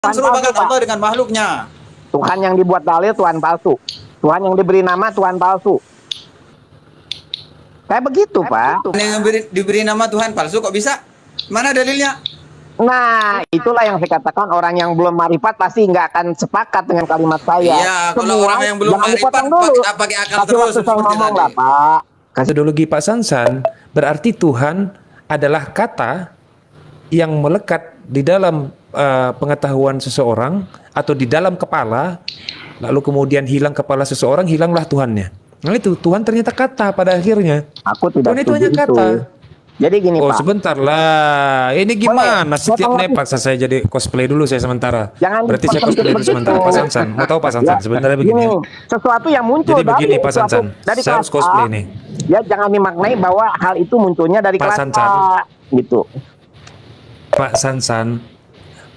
Tuhan serupakan palsu, Allah Pak. dengan makhluknya. Tuhan yang dibuat dalil Tuhan palsu. Tuhan yang diberi nama Tuhan palsu. Kayak begitu, Pak. Yang diberi nama Tuhan palsu kok bisa? Mana dalilnya? Nah, itulah yang saya katakan, orang yang belum marifat pasti nggak akan sepakat dengan kalimat saya. Iya, kalau orang yang belum jangan marifat dipotong dulu. pakai akal Kasih terus waktu saya seperti ngomong tadi. lah, Pak. Metodologi Pak Sansan berarti Tuhan adalah kata yang melekat di dalam pengetahuan seseorang atau di dalam kepala, lalu kemudian hilang kepala seseorang, hilanglah Tuhannya. Nah itu Tuhan ternyata kata pada akhirnya. Aku tidak Tuhan itu setuju hanya kata. Jadi gini, Oh Pak. sebentar lah, ini gimana? Boleh. Setiap Boleh. nih paksa saya jadi cosplay dulu saya sementara. Jangan Berarti saya dipotong cosplay dulu begitu. sementara. Pak Sansan, mau tahu Pak Sansan? Ya, Sebenarnya gini, begini. sesuatu yang muncul Jadi begini Pak sesuatu Sansan, dari saya harus kelas cosplay A, nih. ya jangan dimaknai bahwa hal itu munculnya dari Pak kelas Sansan. A, gitu.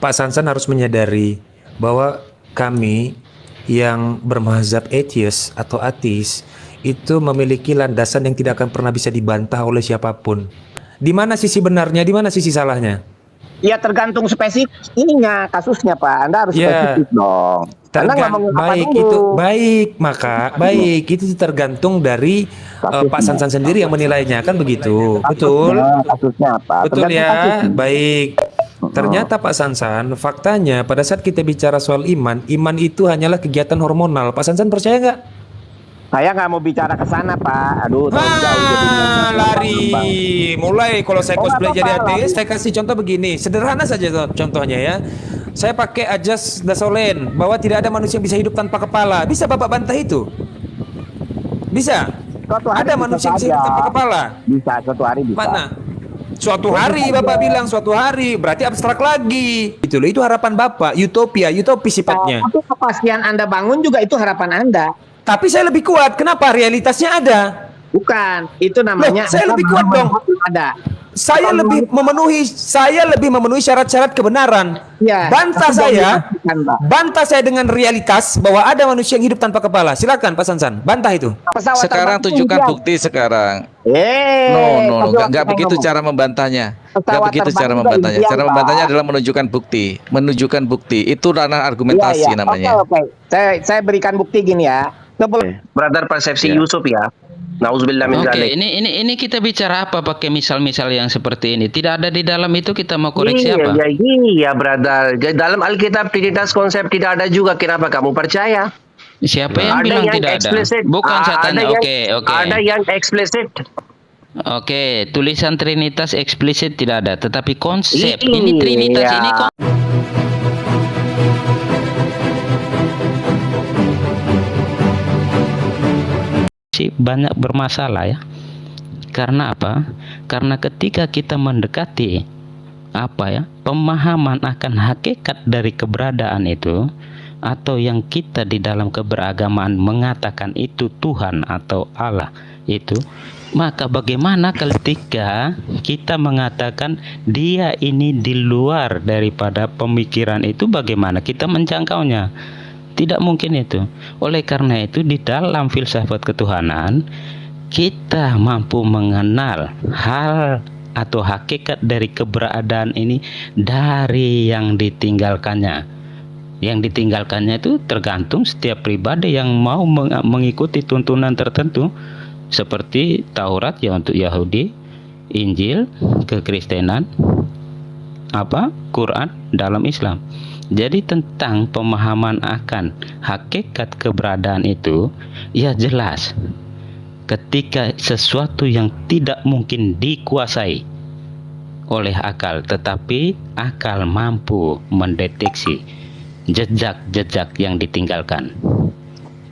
Pak Sansan harus menyadari bahwa kami yang bermazhab atheist atau ateis itu memiliki landasan yang tidak akan pernah bisa dibantah oleh siapapun. Di mana sisi benarnya, di mana sisi salahnya? Ya tergantung spesifik ininya, kasusnya, Pak. Anda harus Ya. spesifik dong. Anda ngomongin apa Baik dulu? itu, baik itu tergantung dari Pak Sansan sendiri yang menilainya, kan begitu, betul? Kasusnya apa? Betul Tergantung ya, kasusnya. baik. Ternyata Pak Sansan, faktanya pada saat kita bicara soal iman, iman itu hanyalah kegiatan hormonal. Pak Sansan percaya nggak? Saya nggak mau bicara ke sana, Pak. Aduh, terlalu jauh jadinya. Lari. Mulai kalau saya Oh, cosplay nggak jadi apa-apa, ateis, saya kasih contoh begini. Sederhana saja contohnya ya. Saya pakai ajas dasolen bahwa tidak ada manusia yang bisa hidup tanpa kepala. Bisa Bapak bantah itu? Bisa? Suatu hari Ada bisa manusia yang bisa saja. hidup tanpa kepala? Bisa, suatu hari bisa. Mana? Suatu hari Bapak bilang suatu hari, berarti abstrak lagi. Itu loh, itu harapan Bapak, utopia, utopis sifatnya. Tapi kepastian Anda bangun juga itu harapan Anda. Tapi saya lebih kuat. Kenapa? Realitasnya ada. Bukan, itu namanya Loh, saya lebih kuat dong. Ada. Saya lebih memenuhi syarat-syarat kebenaran. Ya, Bantah tapi saya, jangan dipastikan, Pak. bantah saya dengan realitas bahwa ada manusia yang hidup tanpa kepala. Silakan Pak Sansan, bantah itu. Pesawat Sekarang terbang tunjukkan tinggi. bukti sekarang. Kasih Nggak waktu begitu saya cara ngomong. membantahnya. Nggak Pesawat begitu terbang cara juga membantahnya. impian, Cara Pak. membantahnya adalah menunjukkan bukti. Itu ranah argumentasi Iya, iya. namanya. Oke. Saya berikan bukti gini ya. Brother persepsi Ya. Yusuf ya. Nauzubillah min Oke, dzalik. ini kita bicara apa pakai misal-misal yang seperti ini? Tidak ada di dalam itu, kita mau koreksi Iya, apa? iya, brother. Dalam Alkitab Trinitas konsep tidak ada juga. Kenapa kamu percaya? Siapa yang Ada bilang yang tidak eksplisit. ada? Bukan saya Ada tanya. yang- Oke. Ada yang eksplisit. Oke, tulisan Trinitas eksplisit tidak ada, tetapi konsep Iya. ini Trinitas ini banyak bermasalah ya. Karena apa? Karena ketika kita mendekati pemahaman akan hakikat dari keberadaan itu, atau yang kita di dalam keberagamaan mengatakan itu Tuhan atau Allah itu, maka bagaimana ketika kita mengatakan dia ini di luar daripada pemikiran itu, bagaimana kita menjangkaunya? Tidak mungkin itu. Oleh karena itu di dalam filsafat ketuhanan kita mampu mengenal hal atau hakikat dari keberadaan ini dari yang ditinggalkannya. Yang ditinggalkannya itu tergantung setiap pribadi yang mau mengikuti tuntunan tertentu, seperti Taurat ya untuk Yahudi, Injil kekristenan, Quran dalam Islam. Jadi tentang pemahaman akan hakikat keberadaan itu ya jelas. Ketika sesuatu yang tidak mungkin dikuasai oleh akal, tetapi akal mampu mendeteksi jejak-jejak yang ditinggalkan.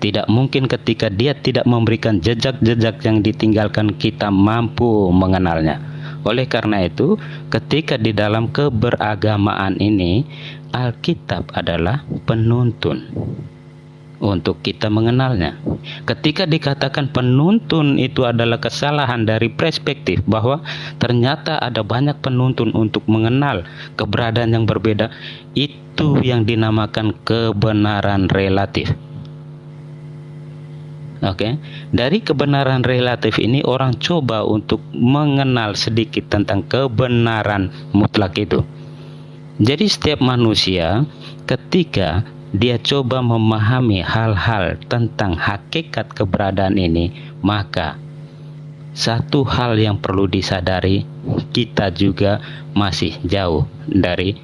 Tidak mungkin ketika dia tidak memberikan jejak-jejak yang ditinggalkan kita mampu mengenalnya. Oleh karena itu, ketika di dalam keberagamaan ini, Alkitab adalah penuntun untuk kita mengenalnya. Ketika dikatakan penuntun itu adalah kesalahan dari perspektif bahwa ternyata ada banyak penuntun untuk mengenal keberadaan yang berbeda, itu yang dinamakan kebenaran relatif. Oke, dari kebenaran relatif ini orang coba untuk mengenal sedikit tentang kebenaran mutlak itu. Jadi setiap manusia ketika dia coba memahami hal-hal tentang hakikat keberadaan ini, maka satu hal yang perlu disadari, kita juga masih jauh dari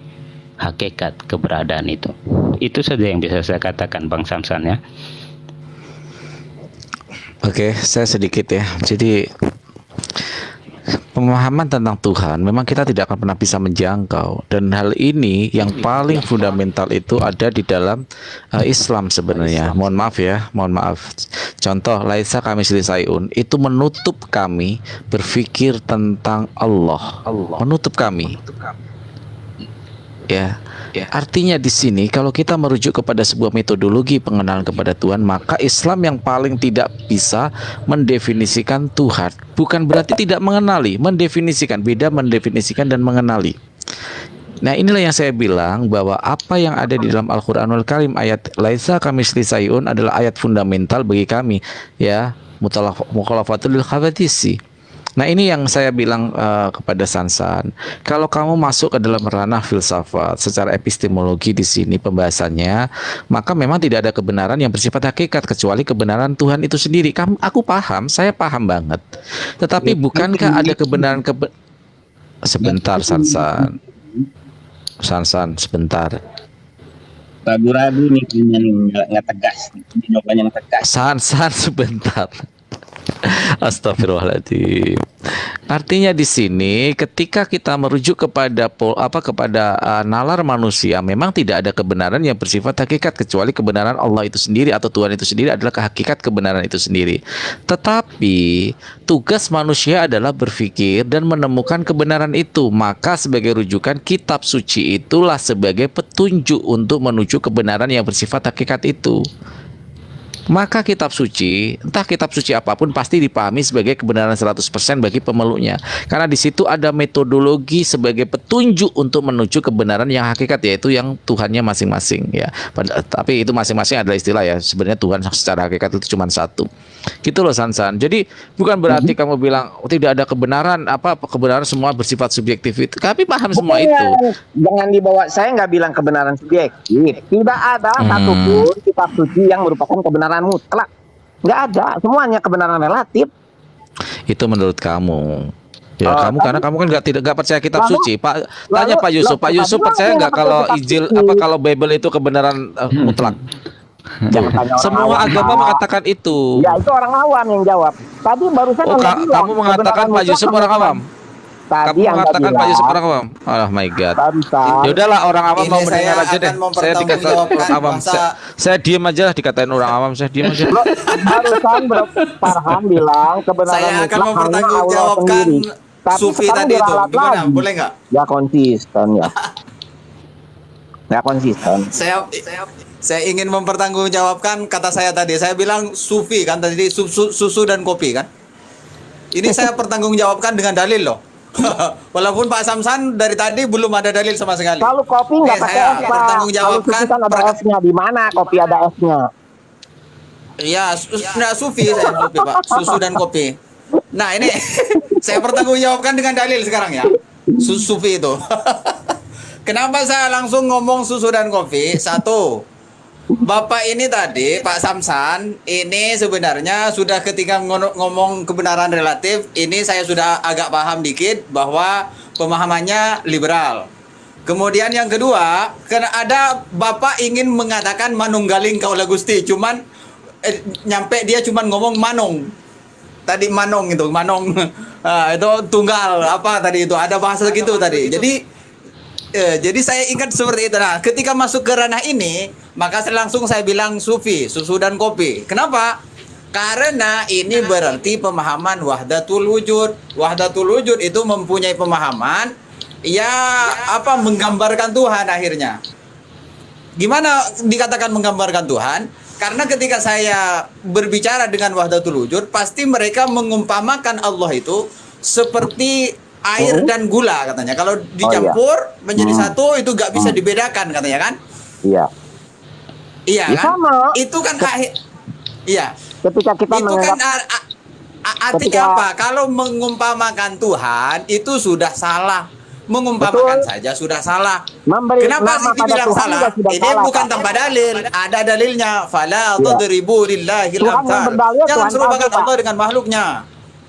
hakikat keberadaan itu. Itu saja yang bisa saya katakan, Bang Samsan ya. Oke, saya sedikit ya. Jadi pemahaman tentang Tuhan memang kita tidak akan pernah bisa menjangkau, dan hal ini yang paling fundamental itu ada di dalam Islam sebenarnya. Mohon maaf. Contoh, laisa kamitslihi syai'un itu menutup kami berpikir tentang Allah. Menutup kami. Ya. Artinya di sini kalau kita merujuk kepada sebuah metodologi pengenalan kepada Tuhan, maka Islam yang paling tidak bisa mendefinisikan Tuhan. Bukan berarti tidak mengenali, mendefinisikan. Beda mendefinisikan dan mengenali. Nah, inilah yang saya bilang bahwa apa yang ada di dalam Al-Qur'anul Karim, ayat laisa kamitslihi syai'un adalah ayat fundamental bagi kami, ya, mukhalafatul lil khawadisi. Nah, ini yang saya bilang kepada Sansan. Kalau kamu masuk ke dalam ranah filsafat secara epistemologi di sini pembahasannya, maka memang tidak ada kebenaran yang bersifat hakikat kecuali kebenaran Tuhan itu sendiri. Aku paham, saya paham banget. Tetapi bukankah ada kebenaran sebentar, Sansan, sebentar. Ragu-ragu nih, nggak tegas, jawabannya yang tegas. Sansan sebentar. Astagfirullahaladzim. Artinya di sini ketika kita merujuk kepada nalar manusia, memang tidak ada kebenaran yang bersifat hakikat kecuali kebenaran Allah itu sendiri atau Tuhan itu sendiri adalah hakikat kebenaran itu sendiri. Tetapi tugas manusia adalah berpikir dan menemukan kebenaran itu. Maka sebagai rujukan kitab suci itulah sebagai petunjuk untuk menuju kebenaran yang bersifat hakikat itu. Maka kitab suci, entah kitab suci apapun, pasti dipahami sebagai kebenaran 100% bagi pemeluknya. Karena di situ ada metodologi sebagai petunjuk untuk menuju kebenaran yang hakikat, yaitu yang Tuhannya masing-masing, ya. Tapi itu masing-masing adalah istilah, ya. Sebenarnya Tuhan secara hakikat itu cuma satu. Gitu loh, Sansan. Jadi bukan berarti kamu bilang tidak ada kebenaran, kebenaran semua bersifat subjektif itu. Kami paham semua itu. Jangan dibawa, saya nggak bilang kebenaran subjektif. Tidak ada satupun kitab suci yang merupakan kebenaran mutlak. Nggak ada, semuanya kebenaran relatif. Itu menurut kamu. Ya, karena kamu kan nggak percaya kitab suci. Tanya Pak Yusuf. Pak Yusuf percaya nggak kalau Injil kalau Bible itu kebenaran mutlak? Semua agama mengatakan itu. Ya, itu orang awam yang jawab. Tadi barusan kamu mengatakan Pak Yusuf orang awam. Kamu mengatakan Pak Yusuf orang awam. Oh my God. Ya udahlah, orang awam mau mendengar aja deh. Saya dikatain orang awam. Saya diam aja lah, dikatain orang awam. Saya diam aja. Barusan Farhan bilang kebenaran Saya akan mutlak mempertanggungjawabkan Sufi tadi itu. Gimana? Boleh nggak? Ya konsisten ya. Ya konsisten. Saya ingin mempertanggungjawabkan kata saya tadi. Saya bilang Sufi kan tadi, susu dan kopi kan. Ini saya pertanggungjawabkan dengan dalil loh. Walaupun Pak Samsan dari tadi belum ada dalil sama sekali. Kalau kopi nggak pakai es, Pak. Kalau susu kan ada esnya. Di mana kopi ada esnya? Iya, Sufi saya Sufi, Pak. Susu dan kopi. Nah, ini saya pertanggungjawabkan dengan dalil sekarang ya. Sufi itu. Kenapa saya langsung ngomong susu dan kopi? Satu, Bapak ini tadi, Pak Samsan, ini sebenarnya sudah ketika ngomong kebenaran relatif, ini saya sudah agak paham dikit bahwa pemahamannya liberal. Kemudian yang kedua, karena ada Bapak ingin mengatakan manunggaling kaula Gusti, cuman nyampe dia cuman ngomong manung. Tadi manong itu, manong itu tunggal apa tadi itu, ada bahasa gitu tadi. Jadi saya ingat seperti itu. Nah, ketika masuk ke ranah ini, maka langsung saya bilang Sufi, susu dan kopi. Kenapa? Karena ini berarti pemahaman wahdatul wujud. Wahdatul wujud itu mempunyai pemahaman menggambarkan Tuhan akhirnya. Gimana dikatakan menggambarkan Tuhan? Karena ketika saya berbicara dengan wahdatul wujud, pasti mereka mengumpamakan Allah itu seperti air dan gula katanya. Kalau dicampur menjadi satu itu gak bisa dibedakan katanya kan? Iya. Iya kan? Sama. Itu kan iya. Ketika kita itu kan artinya apa? Kalau mengumpamakan Tuhan itu sudah salah. Mengumpamakan Betul. saja sudah salah. Memberi Kenapa nama sih pada dibilang Tuhan salah? juga sudah Ini salah, bukan Pak. tanpa dalil, ada dalilnya. Fala Iya. tadribu lillahil Tuhan yang amthal. berdalil, Jangan Tuhan serupakan palsu, Pak. Allah dengan makhluknya.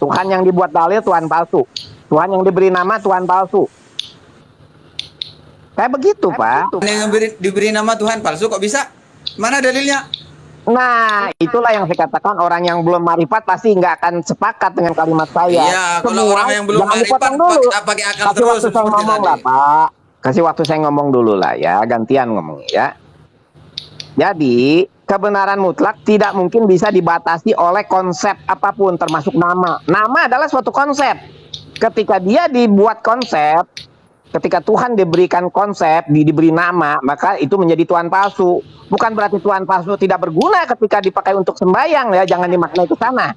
Tuhan yang dibuat dalil Tuhan palsu. Tuhan yang diberi nama Tuhan palsu. Kayak begitu, Pak. Yang diberi nama Tuhan palsu kok bisa? Mana dalilnya? Nah, itulah yang saya katakan, orang yang belum marifat pasti nggak akan sepakat dengan kalimat saya. Iya, kalau orang yang belum jangan marifat dipotong dulu. pakai akal Kasih terus waktu saya seperti ngomong tadi. lah, Pak. Kasih waktu saya ngomong dulu lah ya, gantian ngomong ya. Jadi, kebenaran mutlak tidak mungkin bisa dibatasi oleh konsep apapun, termasuk nama. Nama adalah suatu konsep. Ketika dia dibuat konsep, ketika Tuhan diberikan konsep, diberi nama, maka itu menjadi Tuhan palsu. Bukan berarti Tuhan palsu tidak berguna ketika dipakai untuk sembahyang ya, jangan dimaknai ke sana.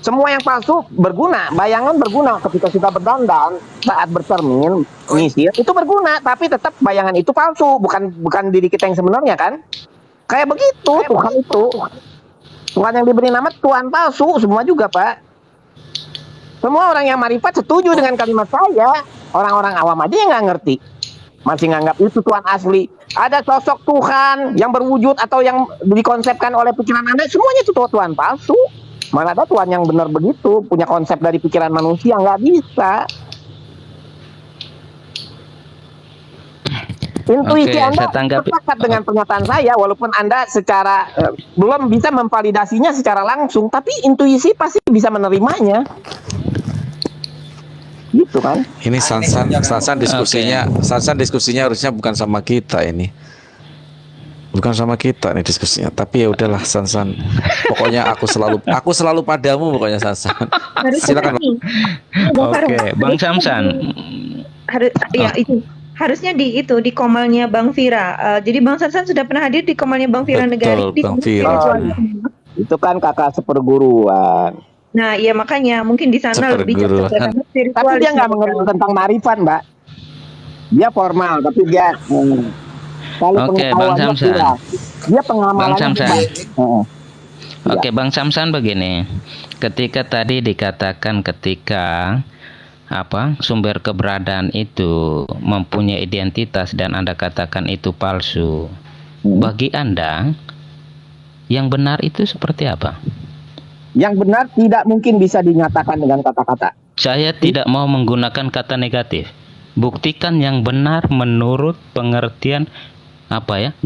Semua yang palsu berguna, bayangan berguna ketika kita berdandan, saat bercermin, nyisir, itu berguna, tapi tetap bayangan itu palsu, bukan diri kita yang sebenarnya kan? Kayak begitu Tuhan itu. Tuhan yang diberi nama Tuhan palsu semua juga, Pak. Semua orang yang marifat setuju dengan kalimat saya. Orang-orang awam aja yang nggak ngerti, masih nganggap itu Tuhan asli. Ada sosok Tuhan yang berwujud atau yang dikonsepkan oleh pikiran Anda, semuanya itu Tuhan palsu. Mana ada Tuhan yang benar begitu, punya konsep dari pikiran manusia, nggak bisa. Intuisi Oke, Anda saya tanggapi. sepakat dengan pernyataan saya, walaupun Anda secara belum bisa memvalidasinya secara langsung, tapi intuisi pasti bisa menerimanya. Gitu kan? Ini Sansan diskusinya harusnya bukan sama kita ini. Bukan sama kita nih diskusinya, tapi ya udahlah Sansan. Pokoknya aku selalu padamu pokoknya Sansan. Silakan. Oke, Bang Samsan. Itu harusnya di komalnya Bang Vira. Jadi Bang Samsan sudah pernah hadir di komalnya Bang Vira Negari. Betul, Bang Vira. Itu kan kakak seperguruan. Nah, ya makanya mungkin di sana lebih Seperguruan. karena spiritual. Tapi dia nggak mengerti tentang marifat, Mbak. Dia formal, tapi dia kalau Oke, Bang pengetahuannya Samsan. kuat. Dia pengamalannya Bang Samsan. kuat. Heeh. Oke, Bang Samsan begini. Ketika tadi dikatakan ketika sumber keberadaan itu mempunyai identitas dan Anda katakan itu palsu. Bagi Anda yang benar itu seperti apa? Yang benar tidak mungkin bisa dinyatakan dengan kata-kata. Saya tidak mau menggunakan kata negatif. Buktikan yang benar menurut pengertian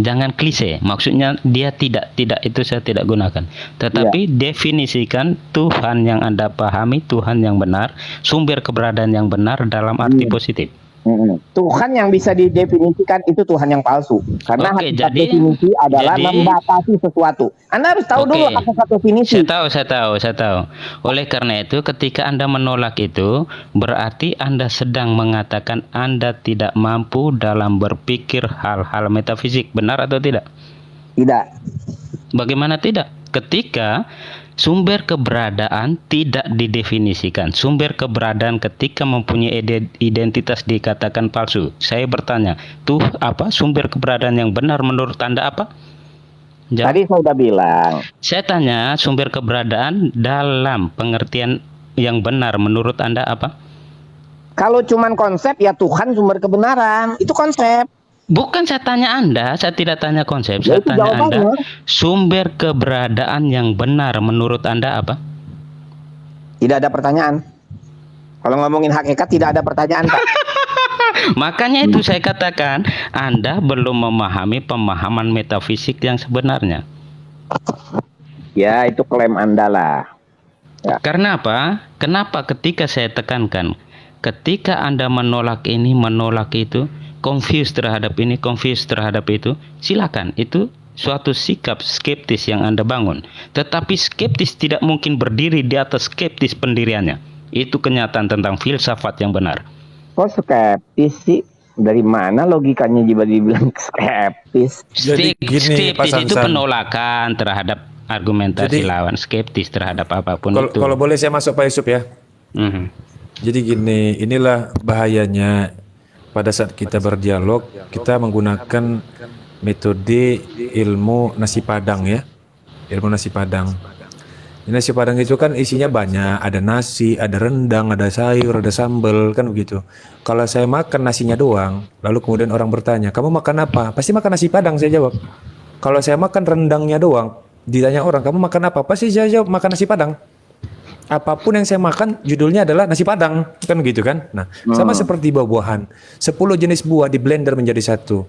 jangan klise. Maksudnya dia tidak itu saya tidak gunakan. Tetapi definisikan Tuhan yang Anda pahami, Tuhan yang benar, sumber keberadaan yang benar dalam arti positif. Tuhan yang bisa didefinisikan itu Tuhan yang palsu. Karena Oke, hakikat definisi adalah membatasi sesuatu. Anda harus tahu dulu hakikat definisi. Saya tahu. Oleh karena itu, ketika Anda menolak itu, berarti Anda sedang mengatakan Anda tidak mampu dalam berpikir hal-hal metafisik. Benar atau tidak? Tidak. Bagaimana tidak? Ketika sumber keberadaan tidak didefinisikan. Sumber keberadaan ketika mempunyai identitas dikatakan palsu. Saya bertanya, sumber keberadaan yang benar menurut Anda apa? Tadi saya sudah bilang. Saya tanya, sumber keberadaan dalam pengertian yang benar menurut Anda apa? Kalau cuman konsep, ya Tuhan sumber kebenaran. Itu konsep. Bukan saya tanya Anda, saya tidak tanya konsep, Ya, saya itu tanya Anda, jawabannya. sumber keberadaan yang benar menurut Anda apa? Tidak ada pertanyaan. Kalau ngomongin hakikat tidak ada pertanyaan, Pak. Makanya itu saya katakan, Anda belum memahami pemahaman metafisik yang sebenarnya. Ya, itu klaim Anda lah. Ya. Karena apa? Kenapa ketika saya tekankan, ketika Anda menolak ini, menolak itu, confused terhadap ini, confused terhadap itu, silakan. Itu suatu sikap skeptis yang Anda bangun. Tetapi skeptis tidak mungkin berdiri di atas skeptis pendiriannya. Itu kenyataan tentang filsafat yang benar. Kok skeptis sih? Dari mana logikanya juga dibilang skeptis? Jadi gini, Pak Skeptis itu Sansan. penolakan terhadap argumentasi lawan, skeptis terhadap apapun itu. Kalau boleh saya masuk Pak Yusuf ya. Jadi gini, inilah bahayanya pada saat kita berdialog, kita menggunakan metode ilmu nasi padang ya. Ilmu nasi padang. Nasi Padang itu kan isinya banyak, ada nasi, ada rendang, ada sayur, ada sambal, kan begitu. Kalau saya makan nasinya doang, lalu kemudian orang bertanya, kamu makan apa? Pasti makan nasi Padang, saya jawab. Kalau saya makan rendangnya doang, ditanya orang, kamu makan apa? Pasti saya jawab, makan nasi Padang. Apapun yang saya makan, judulnya adalah nasi Padang, kan gitu kan? Nah, sama seperti buah-buahan. 10 jenis buah di blender menjadi satu.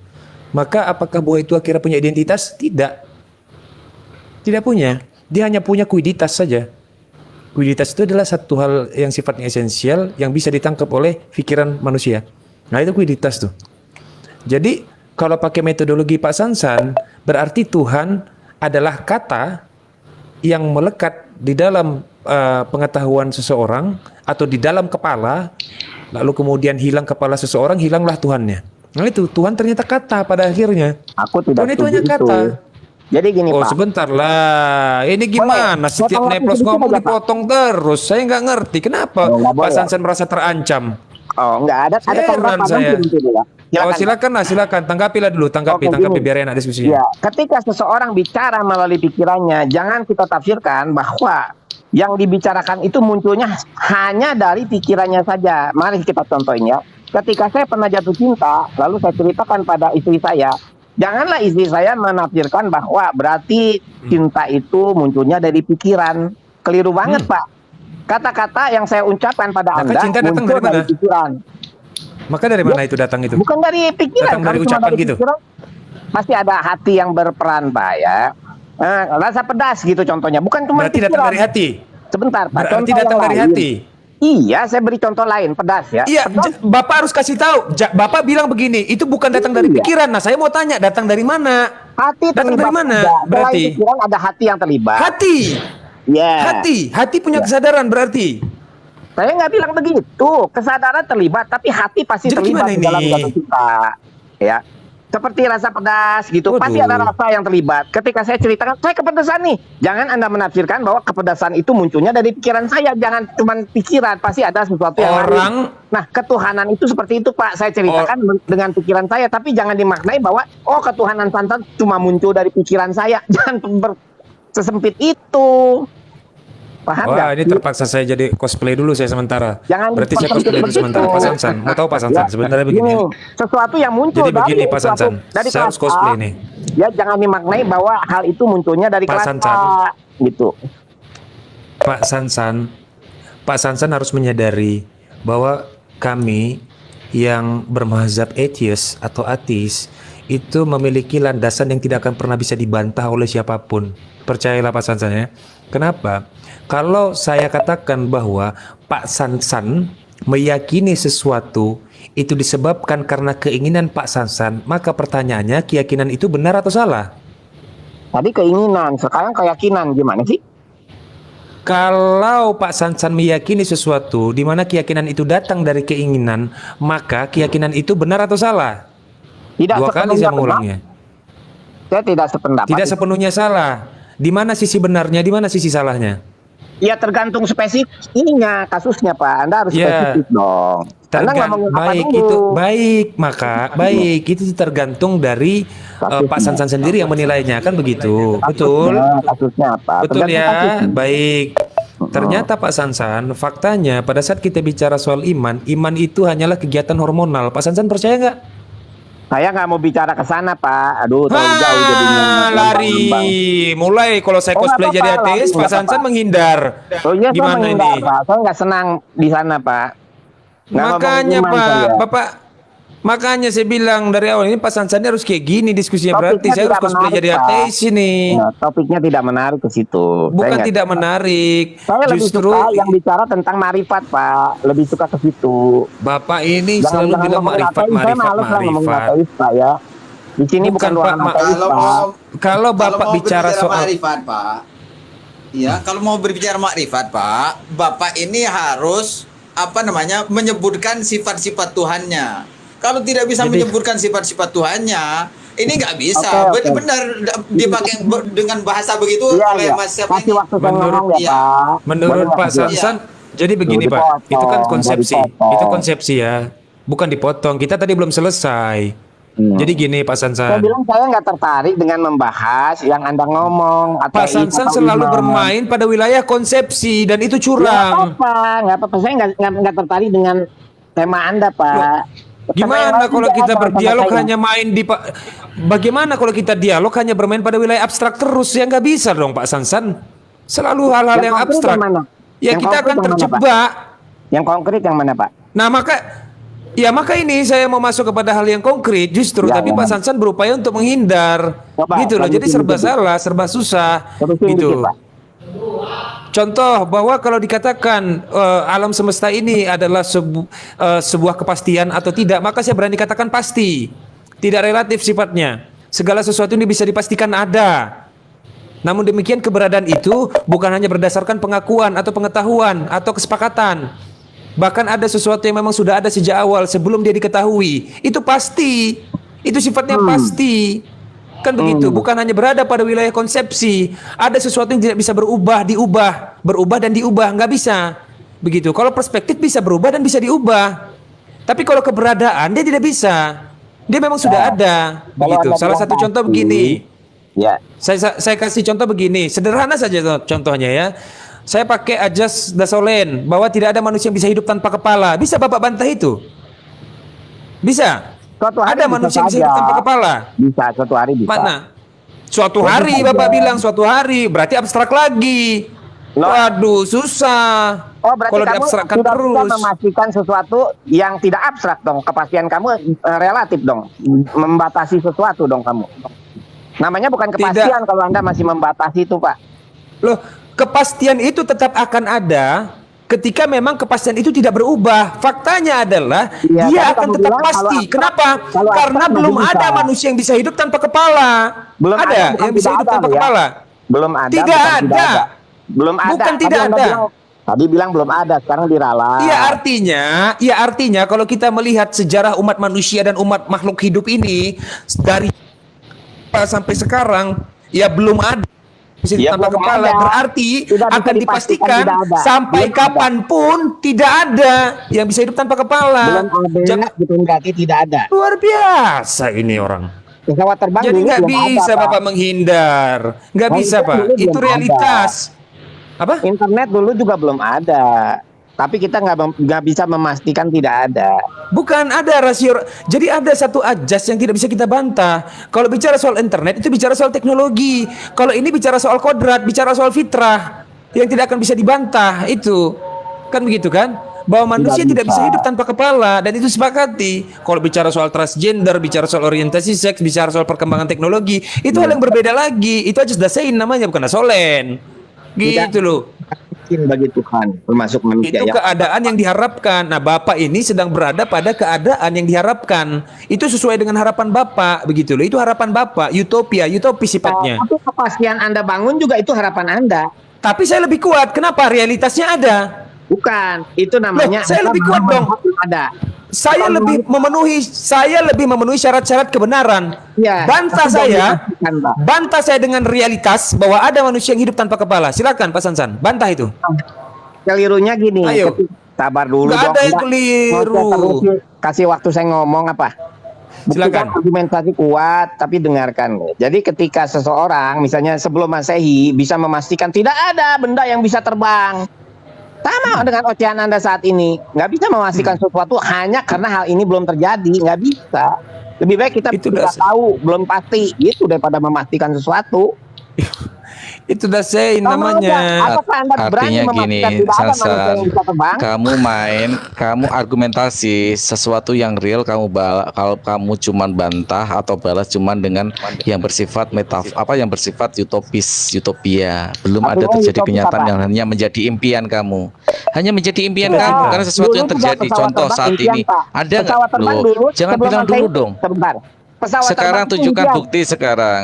Maka apakah buah itu akhirnya punya identitas? Tidak. Tidak punya. Dia hanya punya kuiditas saja. Kuiditas itu adalah satu hal yang sifatnya esensial yang bisa ditangkap oleh pikiran manusia. Nah, itu kuiditas tuh. Jadi, kalau pakai metodologi Pak Sansan, berarti Tuhan adalah kata yang melekat di dalam pengetahuan seseorang atau di dalam kepala, lalu kemudian hilang kepala seseorang, hilanglah Tuhannya. Nah, itu Tuhan ternyata kata pada akhirnya. Aku tidak Tuhan itu hanya setuju kata. itu. Jadi gini Oh Pak. sebentar lah, ini gimana? Setiap potong Neplos sedikit ngomong aja, Pak. dipotong terus. Saya nggak ngerti kenapa Oh, nggak Pak boleh. Sansan merasa terancam. Oh, enggak ada Heran tanggapan saya. mungkin gitu ya. Oh Silakan, Pak. silakan, tanggapilah dulu, tanggapi Oke, gini. biar enak diskusinya. Ya, ketika seseorang bicara melalui pikirannya, jangan kita tafsirkan bahwa yang dibicarakan itu munculnya hanya dari pikirannya saja. Mari kita contohin ya. Ketika saya pernah jatuh cinta, lalu saya ceritakan pada istri saya, janganlah istri saya menafsirkan bahwa berarti cinta itu munculnya dari pikiran. Keliru banget, Pak. Kata-kata yang saya ucapkan pada Maka Anda cinta datang muncul dari mana? dari pikiran. Maka dari mana itu datang itu? Bukan dari pikiran, Datang dari kalau cuma ucapan gitu? pikiran, pasti ada hati yang berperan, Pak ya. Rasa pedas gitu contohnya, bukan cuma Berarti pikiran. datang dari hati. Sebentar, Pak. Berarti Contoh datang yang dari lain. hati. Iya, saya beri contoh lain, pedas ya. Iya, Pedas, Bapak harus kasih tahu. Bapak bilang begini, itu bukan datang dari Iya. pikiran. Nah, saya mau tanya, datang dari mana? hati datang terlibat dari mana? juga. Selain Berarti pikiran ada hati yang terlibat. hati. Ya. Hati punya kesadaran berarti. Saya nggak bilang begitu. Kesadaran terlibat, tapi hati pasti Jadi terlibat gimana di dalam ini? jatuh cinta. Ya. Seperti rasa pedas gitu, pasti Waduh. ada rasa yang terlibat. Ketika saya ceritakan, saya kepedesan nih. Jangan Anda menafsirkan bahwa kepedasan itu munculnya dari pikiran saya. Jangan cuma pikiran, pasti ada sesuatu yang Orang- lain. Nah, ketuhanan itu seperti itu, Pak. Saya ceritakan dengan pikiran saya, tapi jangan dimaknai bahwa oh ketuhanan santan cuma muncul dari pikiran saya. Jangan sesempit itu. Paham nggak? Wah, ini terpaksa saya jadi cosplay dulu saya sementara. Jangan Berarti saya dipersempit cosplay dulu sementara begitu. Pak Sansan. Mau tahu Pak Sansan? Ya, Sebenarnya begini. sesuatu yang muncul Jadi begini, Pak sesuatu- Sansan. dari Saya harus kelas cosplay A, nih. Ya, jangan dimaknai bahwa hal itu munculnya dari Pak kelas Sansan. A gitu. Pak Sansan harus menyadari bahwa kami yang bermazhab atheist atau ateis itu memiliki landasan yang tidak akan pernah bisa dibantah oleh siapapun. Percayalah Pak Sansan ya. Kenapa? Kalau saya katakan bahwa Pak Sansan meyakini sesuatu itu disebabkan karena keinginan Pak Sansan, maka pertanyaannya keyakinan itu benar atau salah? Tadi keinginan, sekarang keyakinan gimana sih? Kalau Pak Sansan meyakini sesuatu di mana keyakinan itu datang dari keinginan, maka keyakinan itu benar atau salah? Tidak Dua kali sepenuhnya saya benar. mengulangnya. Saya tidak sependapat. Tidak sepenuhnya salah. Di mana sisi benarnya, di mana sisi salahnya? Ya tergantung spesifiknya kasusnya, Pak. Anda harus Ya. spesifik dong. Anda ngomongin apa Baik dulu? itu, baik itu tergantung dari Pak Sansan sendiri yang menilainya, kan begitu? Betul. Kasusnya apa? Betul Tergantung ya, kasusnya. baik. Ternyata Pak Sansan, faktanya pada saat kita bicara soal iman, iman itu hanyalah kegiatan hormonal. Pak Sansan percaya nggak? Saya nggak mau bicara ke sana, Pak. Aduh, terlalu jauh jadinya. Lari. Mulai kalau saya Oh, nggak cosplay apa-apa, jadi ateis, lari, Pak nggak Sansan apa-apa. menghindar. Oh iya, saya Gimana menghindar, ini? Pak. Saya nggak senang di sana, Pak. Nggak Makanya ngomong iman Pak, saya. Bapak, makanya saya bilang dari awal ini Pak Sansan harus kayak gini diskusinya. Topiknya Berarti saya harus tidak cosplay menarik, jadi Pak. ateis ini. Nah, topiknya tidak menarik ke situ. Bukan Saya nggak- tidak menarik, Saya lebih justru suka yang bicara tentang marifat, Pak. Lebih suka ke situ. Bapak ini selalu Jangan bilang ngomongin ateis. Saya males lah ngomongin marifat. ateis, Pak ya. Di sini bukan Bukan, ruangan Pak, ateis, Pak. Kalau Bapak mau bicara berbicara soal makrifat, Pak. Ya, kalau mau berbicara makrifat, Pak, Bapak ini harus menyebutkan sifat-sifat Tuhannya. Kalau tidak bisa Jadi- menyebutkan sifat-sifat Tuhannya, ini nggak bisa. Oke. Benar dipakai dengan bahasa begitu Iya, oleh iya. Mas siapa Kasih ini? waktu saya Menurut- ngomong ya, iya. Pak. menurut Boleh Pak nggak? Sansan, jadi begini Tuh, Pak, dipotong, itu kan nggak konsepsi, dipotong. itu konsepsi ya, bukan dipotong. Kita tadi belum selesai. Jadi gini Pak Saya Sansan. bilang saya nggak tertarik dengan membahas yang Anda ngomong. Pak Sansan selalu bermain pada wilayah konsepsi dan itu curang. Nggak apa-apa. Saya nggak tertarik dengan tema Anda, Pak. Gimana kalau kita berdialog hanya main di Pak? Bagaimana kalau kita dialog hanya bermain pada wilayah abstrak terus? Ya nggak bisa dong Pak Sansan. Selalu hal-hal yang konkret abstrak. yang mana? Ya Yang kita konkret akan yang mana, Pak? terjebak. Yang konkret yang mana, Pak? Nah maka ini saya mau masuk kepada hal yang konkret justru, Ya, tapi ya. Pak Sansan berupaya untuk menghindar, Coba, gitu loh. Jadi terusin serba dikit. salah, serba susah, Terusin gitu. dikit, Pak. Contoh bahwa kalau dikatakan alam semesta ini adalah sebuah kepastian atau tidak, maka saya berani katakan pasti, tidak relatif sifatnya. Segala sesuatu ini bisa dipastikan ada. Namun demikian keberadaan itu bukan hanya berdasarkan pengakuan atau pengetahuan atau kesepakatan. Bahkan ada sesuatu yang memang sudah ada sejak awal sebelum dia diketahui. Itu pasti. Itu sifatnya pasti. Kan begitu, bukan hanya berada pada wilayah konsepsi. Ada sesuatu yang tidak bisa berubah, dan diubah, nggak bisa. Begitu. Kalau perspektif bisa berubah dan bisa diubah. Tapi kalau keberadaan dia tidak bisa. Dia memang sudah ada. Begitu. Anda Salah bilang satu contoh pasti, begini. Ya. Saya kasih contoh begini, sederhana saja contohnya ya. Saya pakai ajas dasolen bahwa tidak ada manusia yang bisa hidup tanpa kepala. Bisa Bapak bantah itu? Bisa? Suatu hari Ada bisa manusia yang bisa saja. hidup tanpa kepala? Bisa, suatu hari bisa. Mana? Suatu hari Bapak bilang suatu hari, berarti abstrak lagi. Loh. Waduh, susah. Oh, berarti Kalau kamu diabstrakkan tidak bisa terus. memastikan sesuatu yang tidak abstrak dong. Kepastian kamu relatif dong. Membatasi sesuatu dong kamu. Namanya bukan kepastian kalau Anda masih membatasi itu, Pak. Loh, kepastian itu tetap akan ada ketika memang kepastian itu tidak berubah. Faktanya adalah Iya, dia tapi akan kamu tetap bilang pasti. kalau abstrak- Kenapa? kalau Karena abstrak belum masih ada bisa. manusia yang bisa hidup tanpa kepala. Belum ada ada, bukan yang bisa tidak hidup ada, tanpa ya. kepala. Belum ada. Tidak bukan ada. Belum ada. Bukan Tadi tidak Anda ada. Tadi bilang belum ada, sekarang diralat. Iya artinya kalau kita melihat sejarah umat manusia dan umat makhluk hidup ini dari sampai sekarang ya belum ada bisa Ya, tanpa belum kepala, ada. berarti Tidak bisa akan dipastikan tidak ada. sampai Belum ada. kapanpun tidak ada yang bisa hidup tanpa kepala. Belum ada, Jangan bukan berarti tidak ada. luar biasa ini orang. Pesawat terbang Jadi dulu nggak belum bisa ada, Pak. Bapak menghindar, nggak Nah, bisa itu Pak. dulu Itu belum realitas. Apa? Internet dulu juga belum ada. Tapi kita nggak bisa memastikan tidak ada. Bukan ada rasio. Jadi ada satu ajas yang tidak bisa kita bantah. Kalau bicara soal internet itu bicara soal teknologi. Kalau ini bicara soal kodrat, bicara soal fitrah yang tidak akan bisa dibantah itu. Kan begitu kan? Bahwa manusia tidak bisa hidup tanpa kepala dan itu sepakati. Kalau bicara soal transgender, bicara soal orientasi seks, bicara soal perkembangan teknologi, itu hal yang berbeda lagi. Itu ajas dasein namanya bukan dasolen. Gitu loh. Mungkin bagi Tuhan, termasuk manusia Itu yang keadaan yang diharapkan. Nah, Bapak ini sedang berada pada keadaan yang diharapkan. Itu sesuai dengan harapan Bapak, begitu loh. Itu harapan Bapak, utopia, utopis sifatnya. Tapi kepastian Anda bangun juga itu harapan Anda. Tapi saya lebih kuat. Kenapa? Realitasnya ada. Bukan, itu namanya Loh, saya Anda lebih kuat dong. Ada. Saya lebih memenuhi syarat-syarat kebenaran. Ya, Bantah tapi saya, jangan dipastikan, Pak. bantah saya dengan realitas bahwa ada manusia yang hidup tanpa kepala. Silakan Pak Sansan, bantah itu. Kelirunya gini. Ayo. Sabar dulu Nggak dong. ada yang Nggak. keliru. Nggak usah terus kasih waktu saya ngomong apa. Buktikan Silakan. argumentasi kuat, tapi dengarkan. Jadi ketika seseorang, misalnya sebelum Masehi, bisa memastikan tidak ada benda yang bisa terbang. Sama dengan ocehan Anda saat ini. Nggak bisa memastikan sesuatu hanya karena hal ini belum terjadi. Nggak bisa. Lebih baik kita Itu tidak udah- tahu, belum pasti. Gitu daripada memastikan sesuatu. Itu udah saya namanya. Apakah Anda berani Artinya memastikan gini, tidak ada manusia Sansan, yang bisa terbang? kamu argumentasi sesuatu yang real kalau kamu cuman bantah atau balas cuman dengan yang bersifat yang bersifat utopia. Belum ada Artinya terjadi utopis kenyataan apa? yang hanya menjadi impian kamu. Hanya menjadi impian Ya. kamu karena sesuatu yang Dulu juga terjadi. pesawat Contoh terbang saat impian, ini. Pak. Ada nggak? Pesawat terbang Loh, dulu jangan sebelum bilang Masehi. dulu dong. Sebentar. Pesawat Sekarang terbang itu tunjukkan impian. bukti sekarang.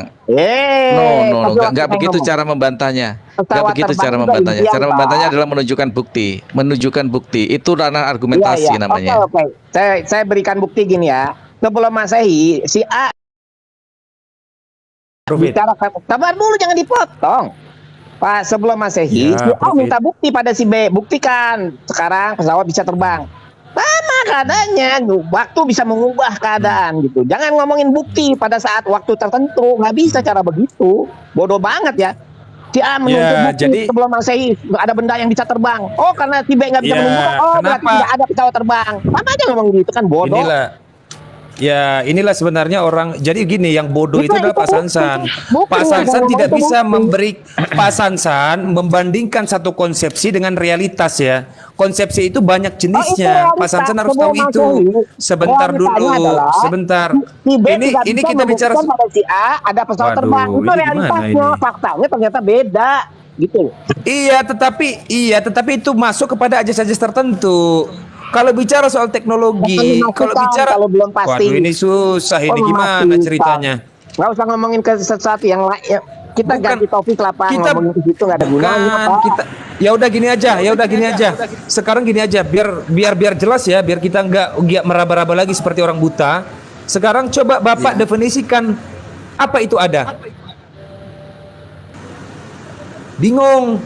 No, Nggak begitu cara membantahnya. Nggak Pesawat begitu terbang cara juga membantahnya. impian, Cara Pak. membantahnya adalah menunjukkan bukti. Itu ranah argumentasi namanya. Oke. Saya berikan bukti gini ya. Sebelum Masehi, si A Profit. bicara, sabar dulu jangan dipotong. Pak, sebelum Masehi, Ya, si A Profit. minta bukti pada si B, buktikan sekarang pesawat bisa terbang. Sama keadaannya. Waktu bisa mengubah keadaan gitu. Jangan ngomongin bukti pada saat waktu tertentu. Nggak bisa cara begitu. Bodoh banget ya. Si A menuntut Ya, bukti jadi- sebelum Masehi ada benda yang bisa terbang. Oh, karena si B nggak bisa Ya, menunjukkan. Oh, berarti kenapa? tidak ada pesawat terbang. Sama aja ngomong gitu kan bodoh. Inilah sebenarnya orang. Jadi gini, yang bodoh itu adalah Pak Sansan. Bukan, Pak Sansan bukan, tidak bukan, bisa bukan. Pak Sansan membandingkan satu konsepsi dengan realitas ya. Konsepsi itu banyak jenisnya. Oh, itu Pak Sansan realitas. harus tahu Sebelum itu. Masehi, Sebentar realitanya dulu, adalah sebentar. Si B Ini tidak ini bisa kita bicara. membuktikan pada si A ada pesawat Waduh, terbang. Itu ini gimana realitasnya. ini? Faktanya ternyata beda. Gitu. Iya, tetapi itu masuk kepada ajas-ajas tertentu. Kalau bicara soal teknologi, Jangan dimasukkan kalau belum pasti. Waduh, ini susah ini Oh, gimana memastikan. ceritanya? Nggak usah ngomongin ke sesuatu yang lain. Kita Bukan. ganti topik lah Pak. Kita- Ngomongin ke situ nggak ada gunanya Bukan, Pak. kita ya udah gini aja. Sekarang gini aja, biar jelas ya, biar kita nggak meraba-raba lagi seperti orang buta. Sekarang coba Bapak definisikan apa itu ada. Bingung.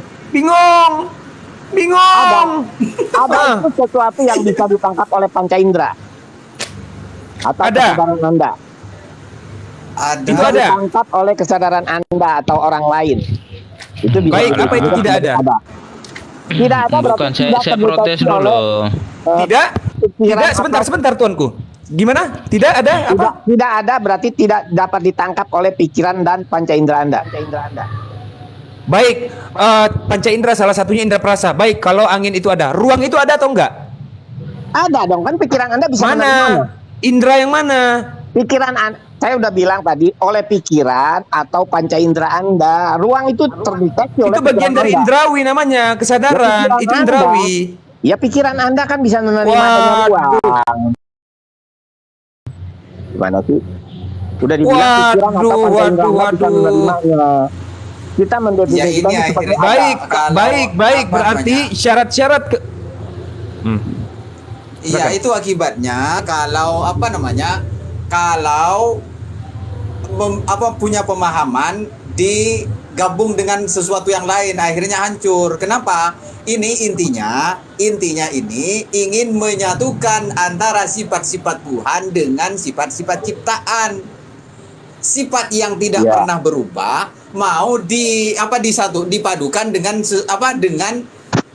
Ada itu sesuatu yang bisa ditangkap oleh panca indera. Atau Ada. kesadaran Anda. Ada. Itu ada. Ditangkap oleh kesadaran Anda atau orang lain. Itu bisa. Baik, apa itu tidak ada? Tidak ada berarti Bukan, saya tidak protes terdeteksi dulu. oleh, Tidak, pikiran sebentar tuanku. Gimana? Tidak ada apa? Tidak ada berarti tidak dapat ditangkap oleh pikiran dan panca indera Anda. Baik, panca indera salah satunya indera perasa. Baik, kalau angin itu ada, ruang itu ada atau enggak? Ada dong kan pikiran Anda bisa menerima. Mana? Indera yang mana? Pikiran saya udah bilang tadi oleh pikiran atau panca indera Anda. Ruang itu terdeteksi oleh Itu bagian pikiran dari Anda. indrawi namanya, kesadaran. Ya, pikiran Itu Anda. indrawi. Ya pikiran Anda kan bisa menerima adanya ruang. Gimana sih? Udah dibilang pikiran atau panca indera Anda bisa Waduh. menerimanya. Kita Ya, mendefinisikan ini itu sebagai akhirnya- Baik, Kalau- baik. apa Berarti namanya? syarat-syarat Iya, itu akibatnya kalau apa namanya? Kalau punya pemahaman digabung dengan sesuatu yang lain akhirnya hancur. Kenapa? Ini intinya ini ingin menyatukan antara sifat-sifat Tuhan dengan sifat-sifat ciptaan. Sifat yang tidak Ya. pernah berubah mau dipadukan dengan dengan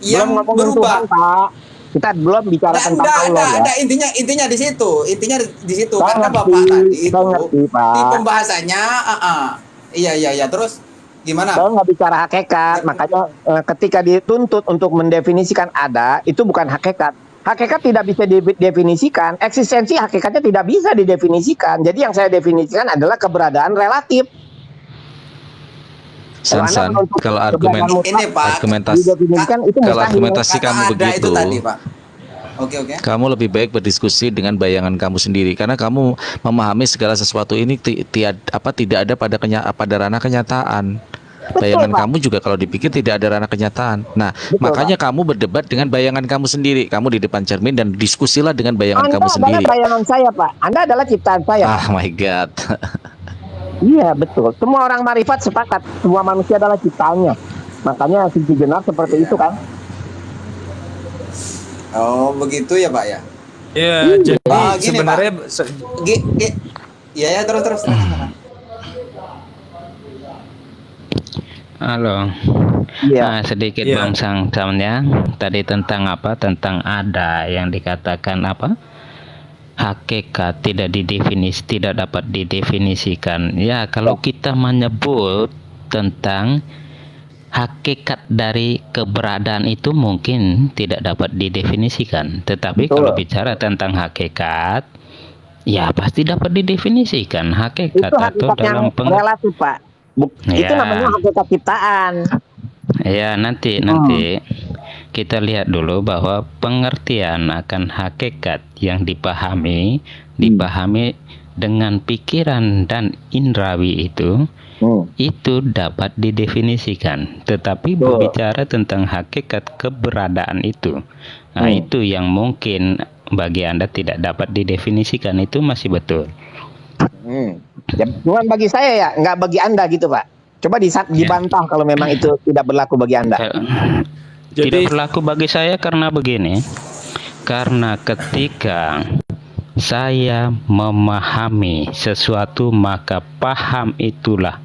yang belum ngomongin berubah. Tuhan, Pak. Kita belum bicara tentang Allah ya. Intinya di situ. Saya Karena ngerti, Bapak tadi saya itu ngerti, Pak. di pembahasannya iya terus gimana? Saya nggak bicara hakikat, makanya ketika dituntut untuk mendefinisikan ada, itu bukan hakikat. Hakikat tidak bisa didefinisikan, eksistensi hakikatnya tidak bisa didefinisikan. Jadi yang saya definisikan adalah keberadaan relatif. Sansan, Anda menuntut kalau keberadaan mutlak, Ini Pak, argumentasi didefinisikan itu kalau mustahil. argumentasi kata kamu ada begitu, itu tadi Pak. Oke. kamu lebih baik berdiskusi dengan bayangan kamu sendiri karena kamu memahami segala sesuatu ini tidak ada pada ranah kenyataan. Bayangan Pak. kamu juga kalau dipikir tidak ada ranah kenyataan. Nah, makanya kamu berdebat dengan bayangan kamu sendiri. Kamu di depan cermin dan diskusilah dengan bayangan Anda kamu adalah sendiri. bayangan saya, Pak. Anda adalah ciptaan saya. Ah, my God. Iya, betul. Semua orang marifat sepakat. Semua manusia adalah ciptaannya. Makanya Siti Jenar seperti itu kan. Oh, begitu ya Pak ya. ya jadi Gini, sebenarnya Ya terus. Halo. Iya. Nah, sedikit Iya. Bang Sansan ya. Tadi tentang apa? Tentang ada yang dikatakan apa? Hakikat tidak dapat didefinisikan. Ya, kalau kita menyebut tentang hakikat dari keberadaan itu mungkin tidak dapat didefinisikan. Tetapi Betul. kalau bicara tentang hakikat, ya pasti dapat didefinisikan hakikat Itu atau hakikat yang dalam relatif, Pak. Itu Ya. namanya hakikat ciptaan. Ya, nanti kita lihat dulu bahwa pengertian akan hakikat yang dipahami dengan pikiran dan indrawi itu dapat didefinisikan. Tetapi berbicara tentang hakikat keberadaan itu, nah itu yang mungkin bagi Anda tidak dapat didefinisikan, itu masih betul. Ya, bukan bagi saya ya, nggak bagi Anda gitu, Pak. Coba dibantah kalau memang itu tidak berlaku bagi Anda. Tidak berlaku bagi saya karena begini. Karena ketika saya memahami sesuatu, maka paham itulah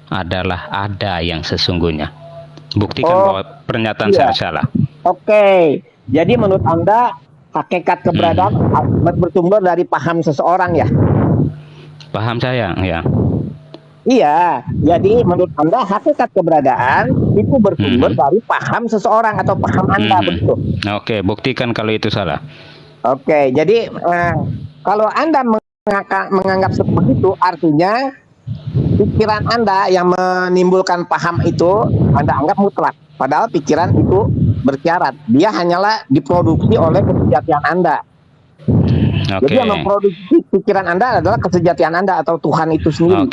adalah ada yang sesungguhnya. Buktikan bahwa pernyataan saya salah. Oke, jadi menurut Anda hakikat keberadaan bersumber dari paham seseorang ya? Paham saya, ya. Iya, jadi menurut Anda hakikat keberadaan itu bersumber dari paham seseorang atau paham Anda, begitu? Oke, buktikan kalau itu salah. Oke, jadi kalau Anda menganggap seperti itu, artinya pikiran Anda yang menimbulkan paham itu Anda anggap mutlak. Padahal pikiran itu bersyarat. Dia hanyalah diproduksi oleh kesejatian Anda. Oke. Jadi yang memproduksi pikiran Anda adalah kesejatian Anda atau Tuhan itu sendiri.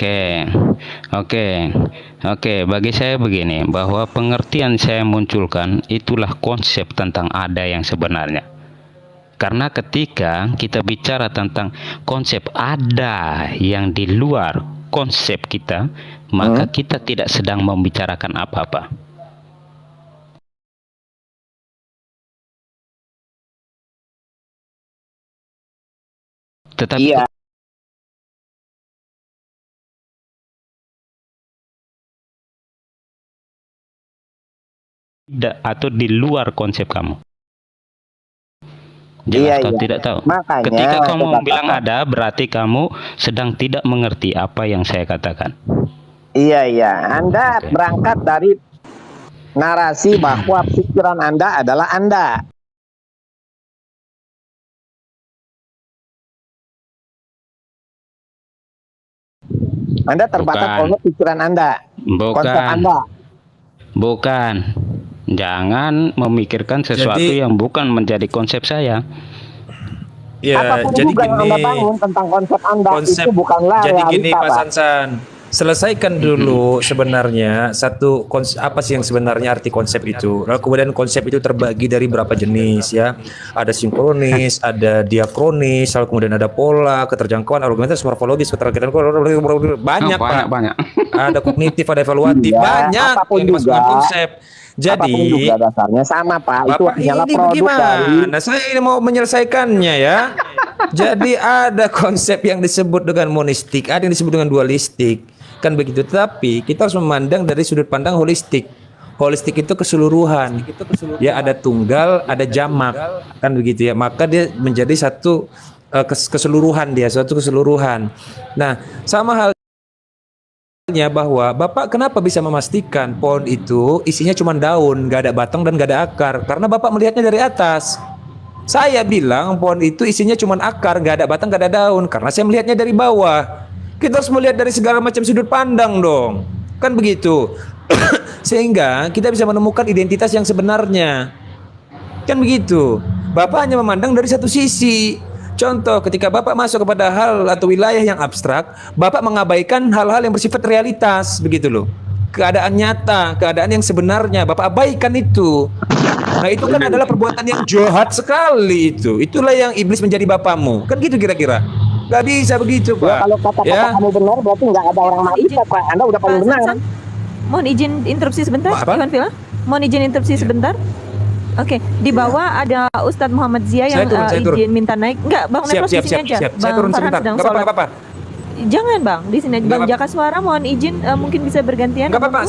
Oke. Bagi saya begini, bahwa pengertian saya munculkan itulah konsep tentang ada yang sebenarnya. Karena ketika kita bicara tentang konsep ada yang di luar konsep kita, maka kita tidak sedang membicarakan apa-apa. Tetapi Iya. tidak, atau di luar konsep kamu. Jelas Iya, atau iya. tidak tahu. Makanya Ketika kamu saya bilang katakan. ada, berarti kamu sedang tidak mengerti apa yang saya katakan. Iya. Anda berangkat dari narasi bahwa pikiran Anda adalah Anda. Anda terbatas Bukan. oleh pikiran Anda, konsep Bukan. Anda. Bukan. Jangan memikirkan sesuatu Jadi- yang bukan menjadi konsep saya. Ya, Apapun jadi juga yang Anda gini. bangun tentang konsep Anda Konsep itu bukanlah jadi realita, gini Pak Pak. Sansan, selesaikan dulu sebenarnya satu apa sih yang sebenarnya arti konsep itu. Lalu kemudian konsep itu terbagi dari berapa jenis ya. Ada sinkronis, ada diakronis, lalu kemudian ada pola, keterjangkauan, argumentasi, morfologis, keterkaitan, banyak Pak. Banyak. Ada kognitif, ada evaluatif, Iya, banyak apapun yang dimasukkan juga. konsep. Apapun Jadi juga dasarnya sama Pak. Itu Bapak hanyalah ini produk dari bagaimana? Saya ini mau menyelesaikannya ya. Jadi ada konsep yang disebut dengan monistik, ada yang disebut dengan dualistik. Kan begitu. Tapi kita harus memandang dari sudut pandang holistik. Holistik itu keseluruhan. Ya ada tunggal, ada jamak. Kan begitu ya. Maka dia menjadi satu keseluruhan dia, suatu keseluruhan. Nah, sama halnya bahwa Bapak kenapa bisa memastikan pohon itu isinya cuma daun, gak ada batang dan gak ada akar? Karena Bapak melihatnya dari atas. Saya bilang pohon itu isinya cuma akar, gak ada batang, gak ada daun, karena saya melihatnya dari bawah. Kita harus melihat dari segala macam sudut pandang dong. Kan begitu. Sehingga kita bisa menemukan identitas yang sebenarnya. Kan begitu. Bapak hanya memandang dari satu sisi. Contoh, ketika Bapak masuk kepada hal atau wilayah yang abstrak, Bapak mengabaikan hal-hal yang bersifat realitas, begitu loh. Keadaan nyata, keadaan yang sebenarnya, Bapak abaikan itu. Nah, itu kan adalah perbuatan yang jahat sekali itu. Itulah yang iblis menjadi bapakmu. Kan gitu kira-kira. Gak bisa begitu, ya, Pak. kalau kata-kata Ya. kamu benar berarti nggak ada orang maksiat Pak. Anda udah paling Pak benar. Sansan, mohon izin interupsi sebentar, Apa? Iwan Villa. Mohon izin interupsi sebentar. Oke, di bawah ada Ustadz Muhammad Zia yang Saya turun. izin minta naik. Enggak, Bang Nefros di sini aja. Saya Bang turun Farhan sebentar. sedang Gak apa-apa, sholat. gak apa-apa. Jangan Bang, di sini aja. Nggak Bang apa-apa. Jaka Suara mohon izin mungkin bisa bergantian. Gak apa-apa.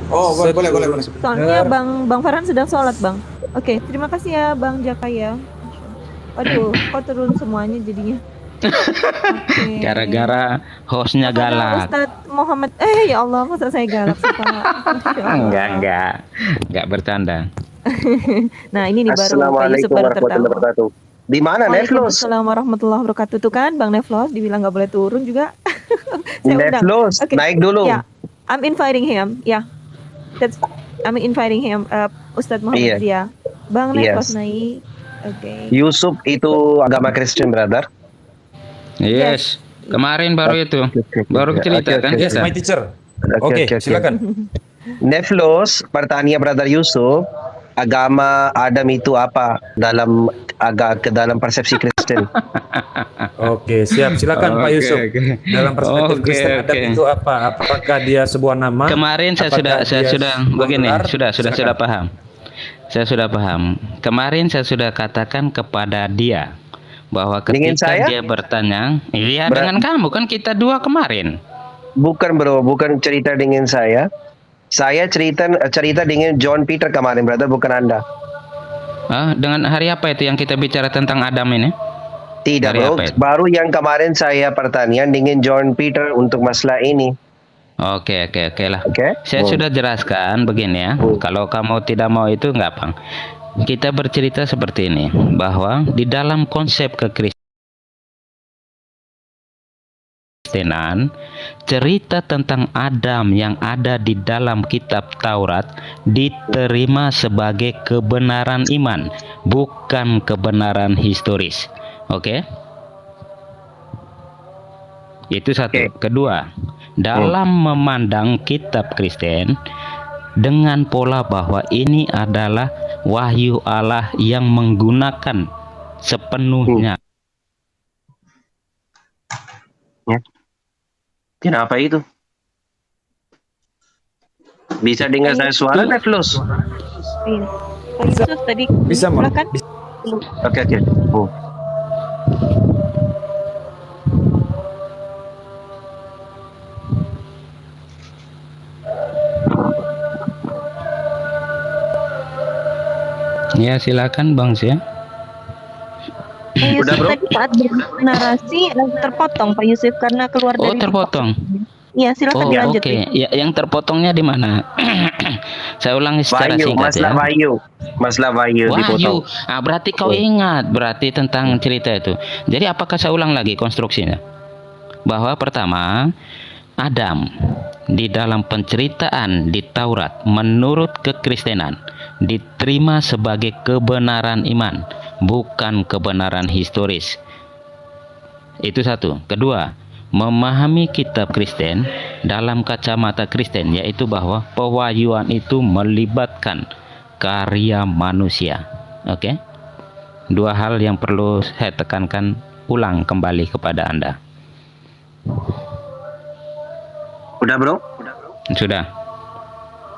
Oh, boleh. Soalnya Bang Farhan sedang sholat Bang. Oke, terima kasih ya Bang Jaka ya. Waduh, kok turun semuanya jadinya. Oke. Gara-gara hostnya Kepada galak. Ustadz Muhammad, ya Allah, masa saya galak sih Pak? Masya Allah. Enggak bercanda. Nah ini nih baru Pak Yusuf Assalamualaikum baru warahmatullahi tertawa. wabarakatuh. Di mana Neflos? Waalaikumsalam warahmatullahi wabarakatuh. Tuh kan Bang Neflos dibilang nggak boleh turun juga. Saya undang. Neflos, Oke. naik dulu. Ya, I'm inviting him. Ya, I'm inviting him. Ustadz Muhammad Iya. Zia. Bang Neflos Yes. naik. Oke. Yusuf itu agama Kristen, brother. Yes. Kemarin baru itu. Baru cerita kan Yes, kita. my teacher. Oke, Oke, oke. silakan. Neflos, pertanyaan brother Yusuf, agama Adam itu apa dalam dalam persepsi Kristen? Oke, siap. Silakan Pak Oke, Yusuf. oke. Dalam perspektif Oke, Kristen Adam oke. itu apa? Apakah dia sebuah nama? Kemarin saya Apakah sudah dia begini, gelar? sudah Silakan. paham. Saya sudah paham. Kemarin saya sudah katakan kepada dia bahwa Dengan ketika saya? dia bertanya, iya Ber- dengan kamu kan kita dua kemarin. Bukan bro, bukan cerita dengan saya. Saya cerita dengan John Peter kemarin, brother, bukan Anda. Dengan hari apa itu yang kita bicara tentang Adam ini? Tidak Dari bro, apa itu? baru yang kemarin saya pertanyaan dengan John Peter untuk masalah ini. Oke lah. Oke? Saya sudah jelaskan begini ya. Hmm. Kalau kamu tidak mau itu nggak apa. Kita bercerita seperti ini bahwa di dalam konsep kekristenan, cerita tentang Adam yang ada di dalam kitab Taurat diterima sebagai kebenaran iman, bukan kebenaran historis. Oke? Itu satu. Oke. Kedua, dalam memandang kitab Kristen dengan pola bahwa ini adalah wahyu Allah yang menggunakan sepenuhnya Kenapa itu? Bisa dengar saya suara, Neflos? Iya. Pak Yusuf tadi Bisa, Mam. silakan. Oke. ya silakan Bang Sia. Pak Yusuf Udah, bro? tadi saat narasi terpotong Pak Yusuf karena keluar Oh, dari terpotong. Iya, silakan Oh, dilanjut. oke. Ya, yang terpotongnya di mana? Saya ulangi secara Wahyu, singkat ya. Masalah Wahyu Wahyu. dipotong. Berarti kau ingat berarti tentang cerita itu. Jadi apakah saya ulang lagi konstruksinya? Bahwa pertama, Adam di dalam penceritaan di Taurat menurut kekristenan diterima sebagai kebenaran iman, bukan kebenaran historis. Itu satu. Kedua, memahami kitab Kristen dalam kacamata Kristen, yaitu bahwa pewahyuan itu melibatkan karya manusia. Oke? Dua hal yang perlu saya tekankan ulang kembali kepada Anda. Udah bro? Sudah.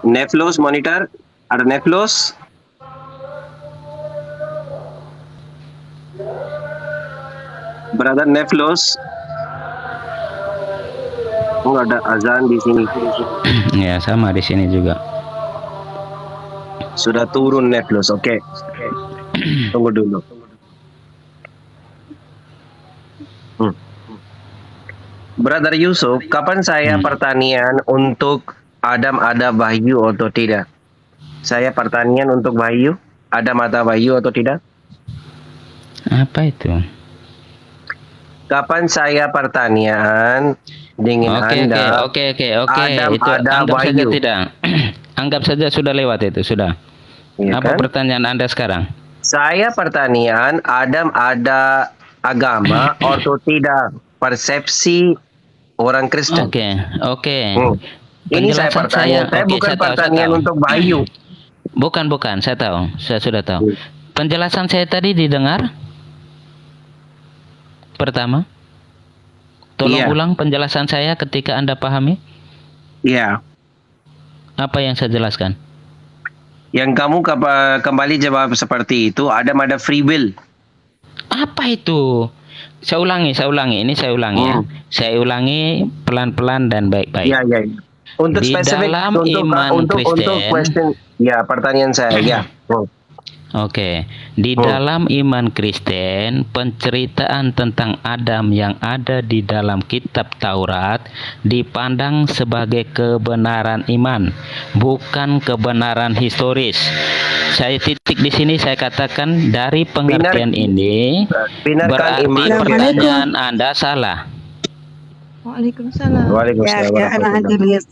Neflos monitor? Ada Neflos? Brother Neflos? Oh, ada azan di sini. Ya, sama di sini juga. Sudah turun Neflos, oke. Tunggu dulu. Brother Yusuf, kapan saya pertanian untuk Adam ada wahyu atau tidak? Saya pertanian untuk wahyu, Adam ada wahyu atau tidak? Apa itu? Kapan saya pertanian dengan Anda? Oke. Adam Itu ada anggap saja wahyu. tidak. Anggap saja sudah lewat itu, sudah. Iya Apa kan? pertanyaan Anda sekarang? Saya pertanian Adam ada agama atau tidak? Persepsi orang Kristen. Oke. Ini saya Penjelasan pertanian. Saya oke, bukan saya tahu, pertanian saya tahu. untuk wahyu. Bukan, saya tahu. Saya sudah tahu. Penjelasan saya tadi didengar? Pertama, tolong Iya. ulang penjelasan saya ketika Anda pahami. Iya. Apa yang saya jelaskan? Yang kamu kembali jawab seperti itu, Adam ada free will. Apa itu? Saya ulangi. Ini saya ulangi ya. Saya ulangi pelan-pelan dan baik-baik. Iya. Untuk Di spesifik, dalam iman untuk Kristen. question, ya pertanyaan saya, ya. Oke, di dalam iman Kristen, penceritaan tentang Adam yang ada di dalam kitab Taurat dipandang sebagai kebenaran iman, bukan kebenaran historis. Saya titik di sini, saya katakan dari pengertian ini Benarkan berarti iman. pertanyaan Anda salah. Waalaikumsalam. Waalaikumsalam. أنا عندي بيض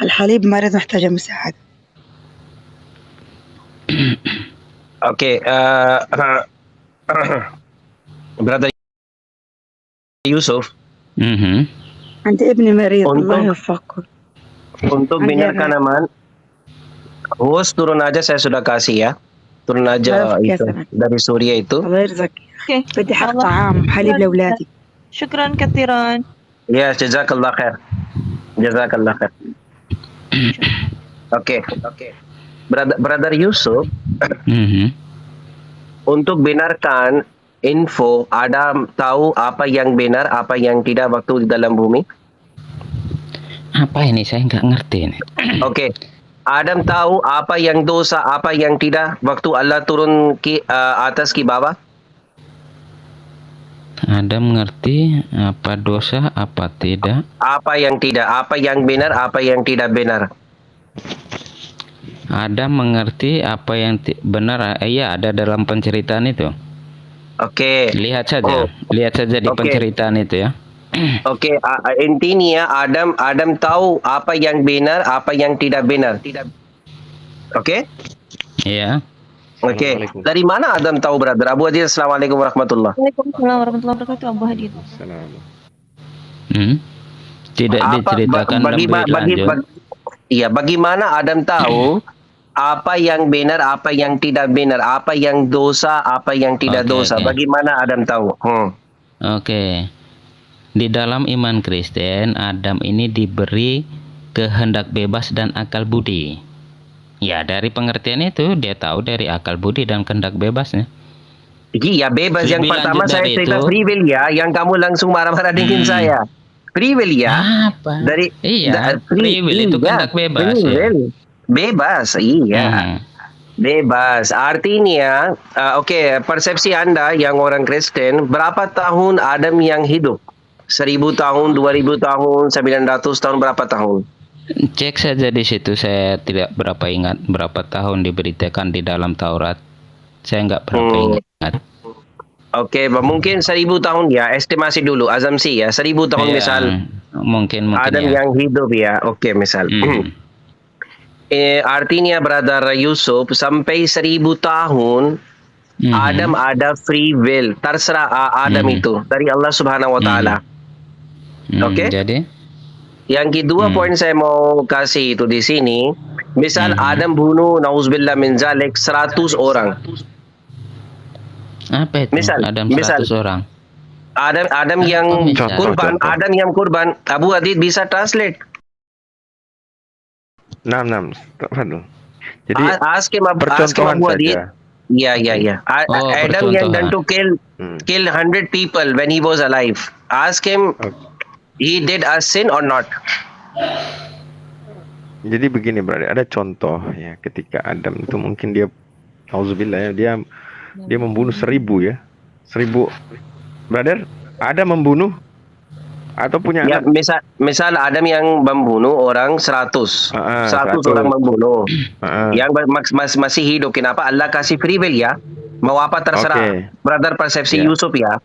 الحليب مريض محتاجة مساعدة. Oke, Brother Yusuf, عندي ابني مريض Untuk- الله يوفقكم. untuk Ada benarkan aman, host turun aja saya sudah kasih ya. Turun aja Oke, itu sama. dari Suria itu. الله يرزقك. Oke. بدي حق Allah. طعام حليب لأولادي. Syukran kathiran. Ya, jazakallah khair. Jazakallah khair. Oke. Brother Yusuf, Untuk benarkan info, Adam tahu apa yang benar, apa yang tidak waktu di dalam bumi? Apa ini? Saya nggak ngerti ini. Oke. Adam tahu apa yang dosa, apa yang tidak waktu Allah turun ke atas ke bawah? Adam mengerti apa dosa, apa tidak. Apa yang tidak, apa yang benar, apa yang tidak benar. Adam mengerti apa yang benar. Iya, ada dalam penceritaan itu. Oke. Lihat saja, lihat saja di Oke. penceritaan itu ya. Oke, intinya Adam tahu apa yang benar, apa yang tidak benar. Oke? Iya. Oke. Dari mana Adam tahu, brother? Abu Hadir, assalamualaikum warahmatullah. Waalaikumsalam warahmatullahi wabarakatuh, Abu Hadir. Tidak diceritakan lebih lanjut. Bagaimana Adam tahu apa yang benar, apa yang tidak benar, apa yang dosa, apa yang tidak dosa. Bagaimana Adam tahu? Oke. Di dalam iman Kristen, Adam ini diberi kehendak bebas dan akal budi. Ya, dari pengertian itu dia tahu dari akal budi dan kehendak bebasnya. Iya, bebas. Yang Lebih pertama lanjut saya dari cerita itu. free will ya, yang kamu langsung marah-marah dengan saya. Free will ya. Apa? Dari Iya, free will itu kehendak bebas. Free will. Bebas, iya. Bebas. Artinya, oke, persepsi Anda yang orang Kristen, berapa tahun Adam yang hidup? 1000 tahun, 2000 tahun, 900 tahun, berapa tahun? Cek saja di situ, saya tidak berapa ingat berapa tahun diberitakan di dalam Taurat. Saya nggak berapa ingat. Oke, mungkin 1000 tahun ya, estimasi dulu, asumsi ya, 1000 tahun Ya, misal. Mungkin Adam ya. yang hidup ya, oke misal. Artinya Brother Yusuf, sampai 1000 tahun Adam ada free will, terserah Adam itu dari Allah Subhanahu wa taala. Oke? Jadi Yang kedua poin saya mau kasih itu di sini, misal Adam bunuh nauzubillah min zalik 100 orang. apa itu? Misal, Adam 100 orang. Adam yang kurban, Adam yang kurban, Abu Hadid bisa translate. Enam. Jadi Ask him percontohan Abu Hadid. saja. Yeah. Adam yang done to kill 100 people when he was alive. Ask him, he did a sin or not? Jadi begini, berarti ada contoh ya, ketika Adam itu mungkin dia, auzubillah ya, dia membunuh 1000 ya, 1000. Brother, Adam membunuh atau punya Ya, anak? misal Adam yang membunuh orang 100. 100 orang membunuh. Yang masih hidup. Kenapa Allah kasih free will ya? Mau apa terserah. Brother persepsi Yusuf ya.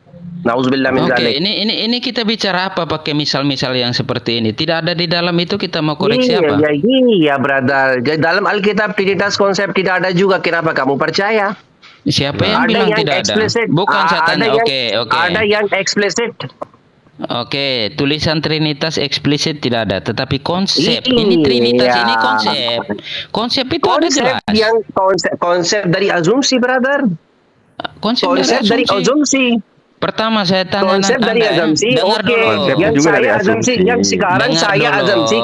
Nauzubillah min Oke, dzalik. ini kita bicara apa pakai misal-misal yang seperti ini? Tidak ada di dalam itu, kita mau koreksi apa? Iya, brother. Dalam Alkitab Trinitas konsep tidak ada juga. Kenapa kamu percaya? Siapa yang Ada bilang yang tidak ada? explicit. Bukan satanya. Oke. Ada yang eksplisit. Oke, tulisan Trinitas eksplisit tidak ada, tetapi konsep ini Trinitas ini konsep itu ada jelas. Yang konsep dari asumsi, brother. Konsep dari asumsi. Pertama saya tanya Konsep dari asumsi. Oke, yang saya asumsi, yang sekarang saya asumsi.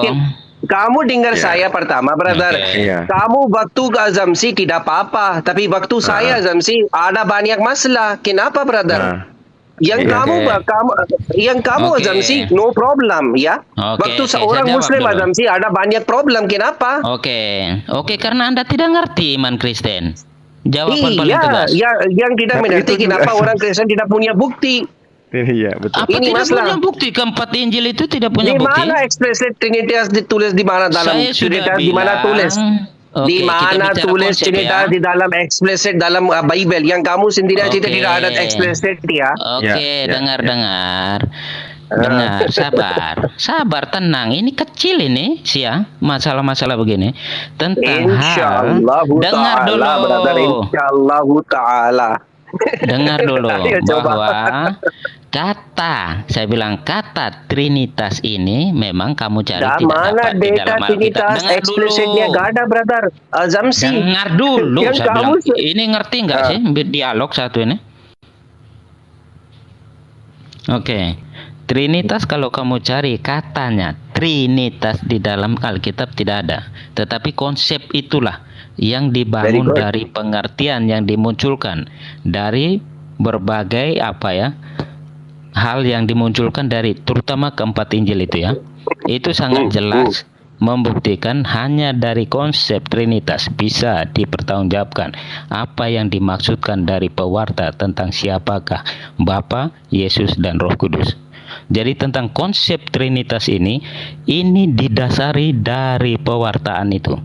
Kamu dengar saya pertama, brother. Kamu waktu ke asumsi tidak apa-apa, tapi waktu saya asumsi ada banyak masalah. Kenapa, brother? Yang kamu asumsi no problem ya. Waktu seorang muslim asumsi ada banyak problem. Kenapa? Oke, karena Anda tidak ngerti iman Kristen. Jawaban paling tegas. Yang tidak mengerti kenapa orang Kristen tidak punya bukti. Iya, betul. Apa tidak punya bukti? Keempat Injil itu tidak punya bukti. Di mana explicit Trinitas ditulis di mana dalam Trinitas? Di mana tulis? Di mana tulis Trinitas di dalam explicit dalam Bible? Yang kamu sendiri aja tidak ada explicit ya. Oke, dengar. Sabar, tenang. Ini kecil ini, Sia. Masalah-masalah begini tentang dengar dulu. Insyaallah taala. Dengar dulu bahwa saya bilang kata Trinitas ini memang kamu cari tidak dapat di dalam Alkitab. Dengar dulu. Gak ada, brother. Asumsi. Dengar dulu. Saya bilang, ini ngerti nggak sih dialog satu ini? Oke. Trinitas kalau kamu cari katanya Trinitas di dalam Alkitab tidak ada. Tetapi konsep itulah yang dibangun dari pengertian yang dimunculkan dari berbagai hal yang dimunculkan dari terutama keempat Injil itu ya. Itu sangat jelas membuktikan hanya dari konsep Trinitas bisa dipertanggungjawabkan apa yang dimaksudkan dari pewarta tentang siapakah Bapa, Yesus dan Roh Kudus. Jadi tentang konsep Trinitas ini didasari dari pewartaan itu.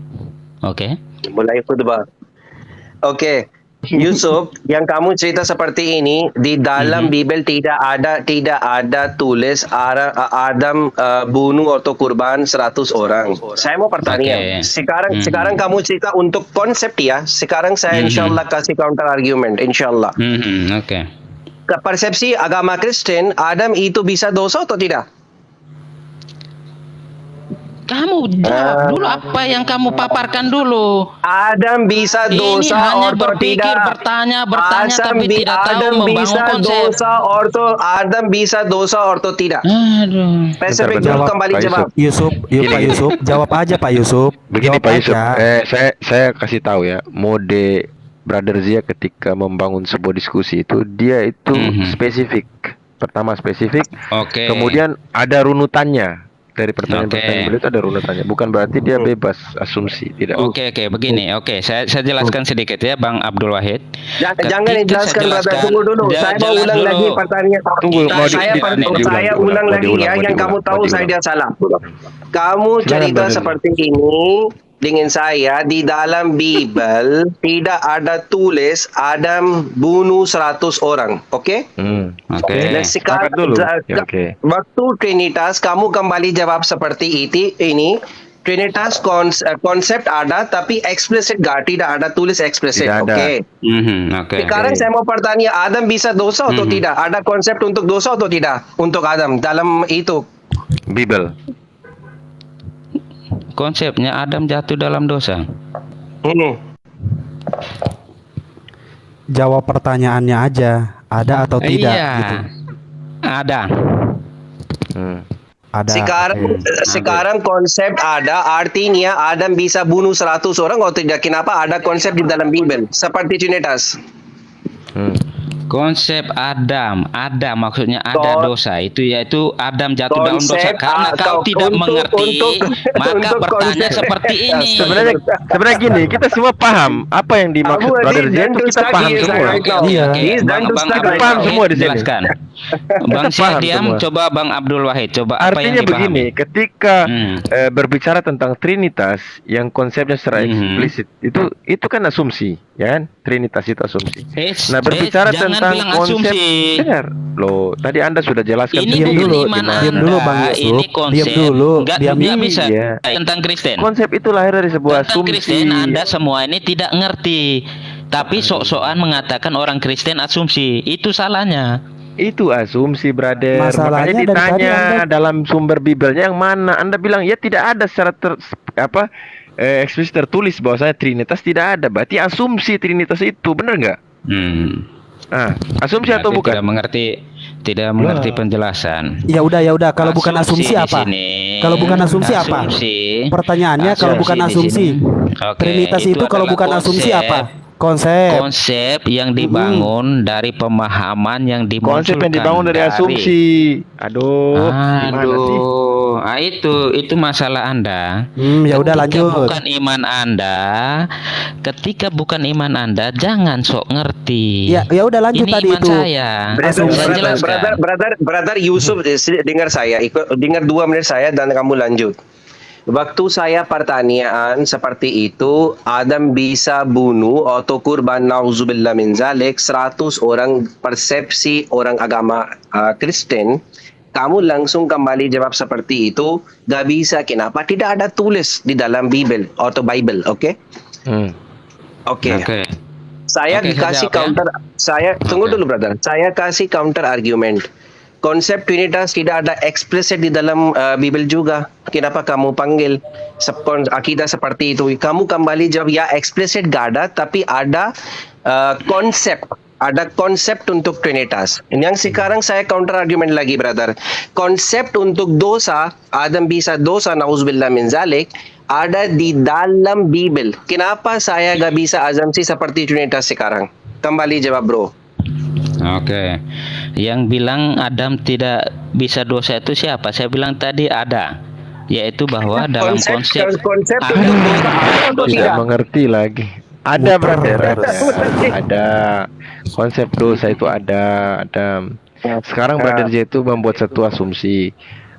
Oke? Mulai khutbah. Oke. Yusuf, yang kamu cerita seperti ini di dalam Bibel tidak ada tulis Adam bunuh atau kurban 100 orang. Saya mau pertanyaan. Sekarang kamu cerita untuk konsep ya. Sekarang saya insyaallah kasih counter argument insyaallah. Oke. Ke persepsi agama Kristen, Adam itu bisa dosa atau tidak? Kamu jawab dulu apa yang kamu paparkan dulu. Adam bisa dosa ini hanya atau berpikir, tidak? bertanya tapi tidak tahu Adam membangun bisa konsep. Adam bisa dosa atau tidak? Aduh. Spesifik dulu kembali jawab. Yusuf, Pak Yusuf, jawab aja Pak Yusuf. Begini Jawab Pak Yusuf, aja. saya kasih tahu ya, mode Brother Zia ketika membangun sebuah diskusi itu dia itu spesifik. Pertama spesifik, kemudian ada runutannya. Dari pertanyaan-pertanyaan beliau itu ada runutannya. Bukan berarti dia bebas asumsi, tidak. Oke, begini. Saya jelaskan sedikit ya, Bang Abdul Wahid. Jangan dijelaskan, brother. Tunggu dulu. Saya mau ulang lagi pertanyaan. Saya ulang lagi ya. Yang kamu tahu saya dia salah. Kamu cerita seperti ini dengan saya di dalam Bible tidak ada tulis Adam bunuh 100 orang. Oke? Dan sekarang waktu Trinitas kamu kembali jawab seperti ini. Trinitas konsep ada tapi eksplisit tidak ada tulis eksplisit. Oke. Sekarang saya mau bertanya, Adam bisa dosa atau tidak? Ada konsep untuk dosa atau tidak untuk Adam dalam itu Bible? Konsepnya Adam jatuh dalam dosa. Jawab pertanyaannya aja, ada atau tidak gitu. Ada. Ada. Sekarang konsep ada, artinya Adam bisa bunuh 100 orang atau tidak? Kenapa ada konsep di dalam Bible seperti Trinitas? Konsep Adam maksudnya ada dosa itu yaitu Adam jatuh dalam dosa karena kau tidak mengerti maka bertanya seperti ini. Sebenarnya gini, kita semua paham apa yang dimaksud Brother Zia itu kita paham semua. Iya. Bang paham semua di sini. Bang Syah diam, coba Bang Abdul Wahid coba apa artinya yang dipahami. begini, ketika berbicara tentang Trinitas yang konsepnya secara eksplisit itu kan asumsi, ya kan? Trinitas itu asumsi. Nah, berbicara tentang konsep, dengar loh, tadi Anda sudah jelaskan. Diam dulu Bang Yusuf. Ini konsep. Diam dulu. Bisa tentang Kristen. Konsep itu lahir dari sebuah asumsi. Kristen Anda semua ini tidak ngerti. Tapi sok-sokan mengatakan orang Kristen asumsi. Itu salahnya. Itu asumsi, brother. Masalahnya makanya ditanya dalam sumber Bibelnya yang mana. Anda bilang ya tidak ada secara eksplisit tertulis bahwasanya Trinitas tidak ada. Berarti asumsi Trinitas itu, benar nggak? Asumsi atau bukan? Tidak mengerti penjelasan. Ya udah. Kalau bukan asumsi apa? Kalau bukan asumsi apa? Pertanyaannya kalau bukan asumsi. Trinitas itu kalau bukan asumsi apa? Konsep yang dibangun dari pemahaman yang dimunculkan. Konsep yang dibangun dari asumsi. Aduh. Itu masalah Anda. Ya udah lanjut. Bukan iman Anda. Ketika bukan iman Anda, jangan sok ngerti. Ya udah lanjut ini tadi iman itu. Saya. Brother Yusuf, dengar saya. Dengar 2 menit saya dan kamu lanjut. Waktu saya pertanyaan seperti itu, Adam bisa bunuh atau kurban nauzubillah min zalik 100 orang persepsi orang agama Kristen. Kamu langsung kembali jawab seperti itu, gak bisa. Kenapa? Tidak ada tulis di dalam Bible atau Bible, oke? Oke. Saya dikasih counter. Tunggu dulu, brother. Saya kasih counter argument. Konsep Trinitas tidak ada eksplisit di dalam Bible juga. Kenapa kamu panggil akidah seperti itu? Kamu kembali jawab ya eksplisit gak ada, tapi ada konsep. Ada konsep untuk Trinitas. Yang sekarang saya counter argument lagi, brother. Konsep untuk dosa, Adam bisa dosa, nauzubillah min zalik. ada di dalam Bible. Kenapa saya gak bisa asumsi seperti Trinitas sekarang? Kembali jawab bro. Oke. Yang bilang Adam tidak bisa dosa itu siapa? Saya bilang tadi ada, yaitu bahwa dalam konsep Adam dosa atau Tidak tidak? mengerti lagi. Ada brother, ada konsep dosa itu ada. Sekarang brother J itu membuat satu asumsi.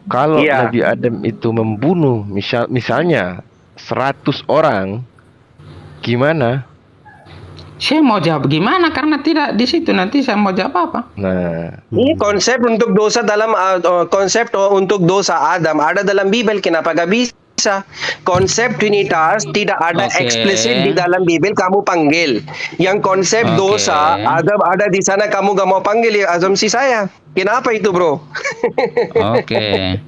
Kalau Iya. Nabi Adam itu membunuh misalnya 100 orang, gimana? saya mau jawab gimana karena tidak di situ, nanti saya mau jawab apa? Nah, Ini konsep untuk dosa dalam konsep untuk dosa Adam ada dalam Bible. Kenapa gak bisa? Konsep Trinitas tidak ada Oke. eksplisit di dalam Bible kamu panggil. Yang konsep Oke. dosa Adam ada di sana kamu gak mau panggil, ya asumsi saya. Kenapa itu bro? Oke.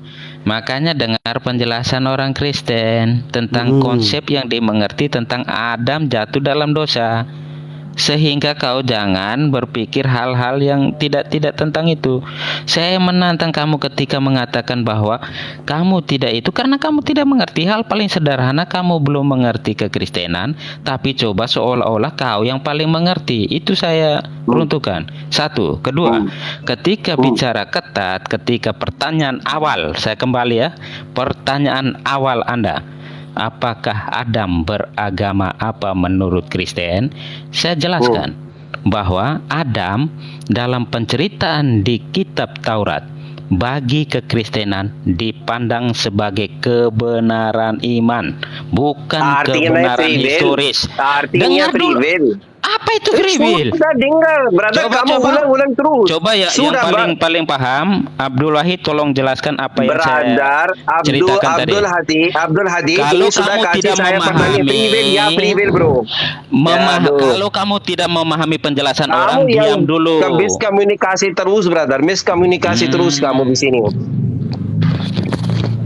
Makanya dengar penjelasan orang Kristen tentang konsep yang dimengerti tentang Adam jatuh dalam dosa. Sehingga kau jangan berpikir hal-hal yang tidak tentang itu. Saya menantang kamu ketika mengatakan bahwa kamu tidak itu karena kamu tidak mengerti hal paling sederhana. Kamu belum mengerti kekristenan, tapi coba seolah-olah kau yang paling mengerti. Itu saya peruntukkan. Satu. Kedua, ketika bicara ketat, ketika pertanyaan awal, saya kembali ya, pertanyaan awal Anda, apakah Adam beragama apa menurut Kristen? Saya jelaskan bahwa Adam dalam penceritaan di kitab Taurat bagi kekristenan dipandang sebagai kebenaran iman, bukan Artinya kebenaran free will. historis. Artinya Dengar free dulu. will. Apa itu free will? Sudah dengar, brother, kamu ulang-ulang terus. Coba ya, Sudah, yang paling paham Abdul Wahid, tolong jelaskan apa yang Brother, saya ceritakan tadi. Abdul Hadi, Kalau ini sudah kamu kasih tidak saya pertanyaan memahami, free will, ya free will bro. Kalau kamu tidak memahami penjelasan orang, Kamu yang diam dulu. miskomunikasi terus, brother, miskomunikasi terus kamu di sini.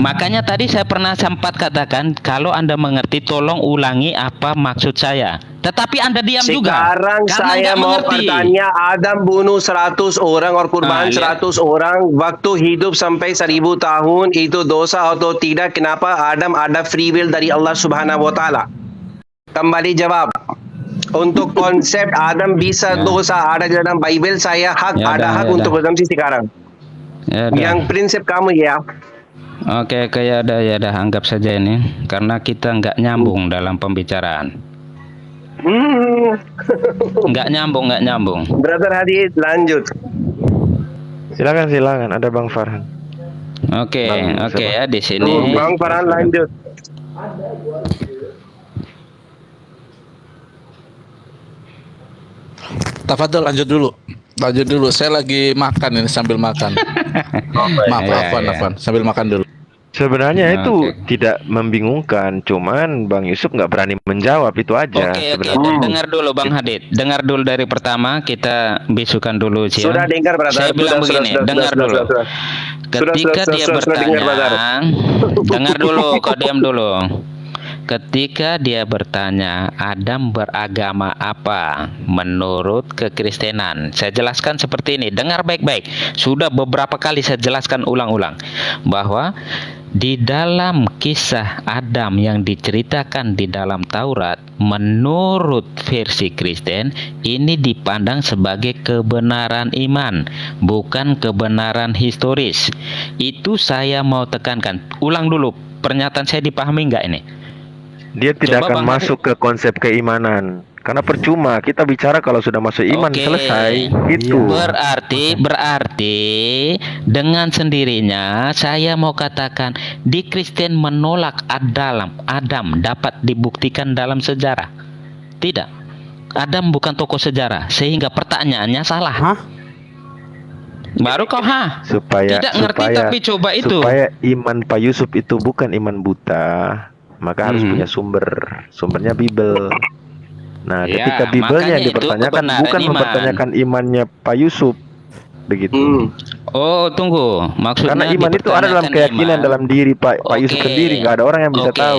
Makanya tadi saya pernah sempat katakan, kalau Anda mengerti tolong ulangi apa maksud saya. Tetapi Anda diam juga. Sekarang karena saya nggak mau mengerti. bertanya, Adam bunuh 100 orang, or kurban lihat. 100 orang, waktu hidup sampai 1000 tahun, itu dosa atau tidak? Kenapa Adam ada free will dari Allah Subhanahu wa Ta'ala? Kembali jawab. Untuk konsep Adam bisa dosa ada di dalam Bible, saya ada hak untuk berasumsi sekarang. Ya, Yang prinsip kamu ya. Oke, ya dah, anggap saja ini karena kita nggak nyambung dalam pembicaraan. Nggak nyambung. Brother Hadi, lanjut. silakan ada Bang Farhan. Oke, Bang, ya di sini. Bang Farhan lanjut. Tafadhol lanjut dulu. Saya lagi makan ini sambil makan. Maaf, Afwan, sambil makan dulu. Sebenarnya itu tidak membingungkan, cuman Bang Yusuf nggak berani menjawab, itu aja. Oke, dengar dulu Bang Hadid. Dengar dulu dari pertama, kita bisukan dulu sih. Sudah dengar, brother. Saya bilang begini, dengar dulu. Ketika dia bertanya, dengar dulu, kau diam dulu. Ketika dia bertanya, Adam beragama apa menurut kekristenan? Saya jelaskan seperti ini, dengar baik-baik. Sudah beberapa kali saya jelaskan ulang-ulang bahwa di dalam kisah Adam yang diceritakan di dalam Taurat, menurut versi Kristen, ini dipandang sebagai kebenaran iman, bukan kebenaran historis. Itu saya mau tekankan. Ulang dulu, pernyataan saya dipahami nggak ini? Dia tidak akan masuk ke konsep keimanan. Karena percuma kita bicara kalau sudah masuk iman, selesai. Itu. Berarti dengan sendirinya saya mau katakan di Kristen menolak Adam dapat dibuktikan dalam sejarah. Tidak. Adam bukan tokoh sejarah, sehingga pertanyaannya salah. Baru kau tidak ngerti, tapi coba itu. Supaya iman Pak Yusuf itu bukan iman buta, maka harus punya sumbernya Bible. Nah, ketika Biblenya dipertanyakan, bukan mempertanyakan imannya Pak Yusuf, begitu. Oh, tunggu, maksudnya karena iman itu ada dalam keyakinan dalam diri Pak Yusuf sendiri, nggak ada orang yang bisa tahu.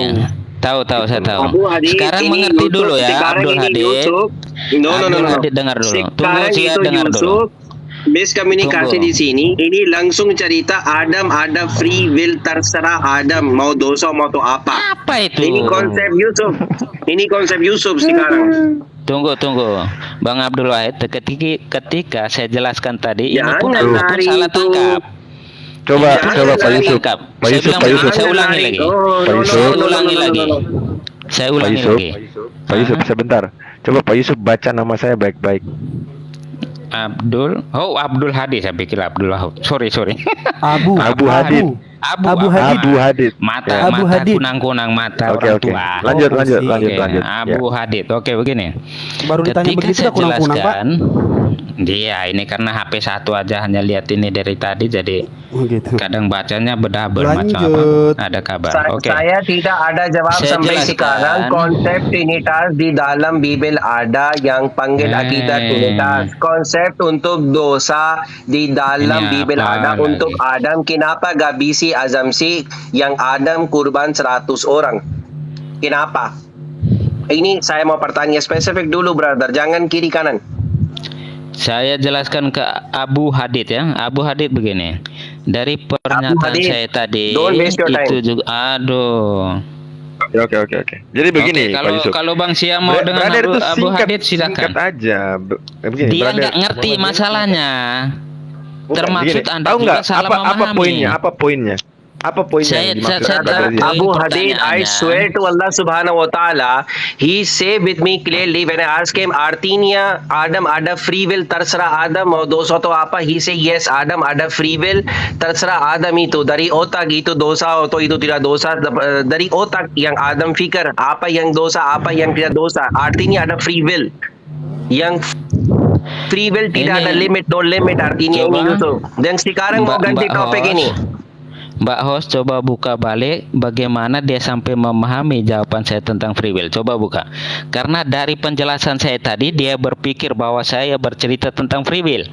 Saya tahu. Sekarang mengerti dulu ya, Abdul Hadid. No. Dengar dulu. Sekarang itu Yusuf. miskomunikasi di sini. Ini langsung cerita Adam ada free will, terserah Adam mau dosa mau apa. Apa itu? Ini konsep Yusuf. Ini konsep Yusuf sekarang. Tunggu, Bang Abdul Wahid. Ketika saya jelaskan tadi, ini Jangan pun antum salah tangkap. Coba Pak Yusuf. Saya ulangi lagi. Saya ulangi lagi. Pak Yusuf, sebentar. Coba Pak Yusuf baca nama saya baik-baik. Abdul Hadid, saya pikir Abdul Wahid. Sorry. Abu Hadid. Abu Hadid. Mata kunang-kunang mata orang tua. Lanjut. Abu Hadid. Oke, begini. Baru ditanya Ketika begitu saya dah kunang-kunang, Pak. jelaskan, dia ini karena HP satu aja hanya lihat ini dari tadi, jadi gitu. kadang bacanya bedabel macam apa. Ada kabar. Oke. Saya tidak ada jawab Saya sampai jelaskan. sekarang. Konsep Trinitas di dalam Bibel ada yang panggil akidah Trinitas. Konsep untuk dosa di dalam Ini Bibel apa ada lagi? untuk Adam. Kenapa gak bisi azamsi yang Adam kurban 100 orang? Kenapa? Ini saya mau pertanyaan spesifik dulu, brother. Jangan kiri kanan. Saya jelaskan ke Abu Hadid ya. Abu Hadid begini. Dari pernyataan Hadid, saya tadi don't waste your time. itu juga aduh. Oke. Jadi begini, Oke, Pak Yusuf. kalau Bang Sia mau dengan Brother itu Abu Hadid silakan. Singkat aja. Begini, Dia brother. nggak ngerti masalahnya. Bukan, Termaksud begini, Anda tahu juga nggak salah apa memahami. poinnya? Apa poinnya Saya- yang dimaksud saya- Brother saya- Zia? Abu Hadid, I pertanyaannya. swear to Allah subhanahu wa ta'ala, he say with me clearly when I ask him, artinya Adam ada free will, terserah Adam mau dosa atau apa, he say yes, Adam ada free will, terserah Adam itu, dari otak itu dosa atau itu tidak dosa, dari otak yang Adam fikir, apa yang dosa, apa yang tidak dosa, artinya ada free will. Yang free will tidak Ini- ada limit, no limit, artinya Coba. ini itu. Dan sekarang mau ganti topik ini. Mbak Host, coba buka balik bagaimana dia sampai memahami jawaban saya tentang free will. Coba buka. Karena dari penjelasan saya tadi, dia berpikir bahwa saya bercerita tentang free will.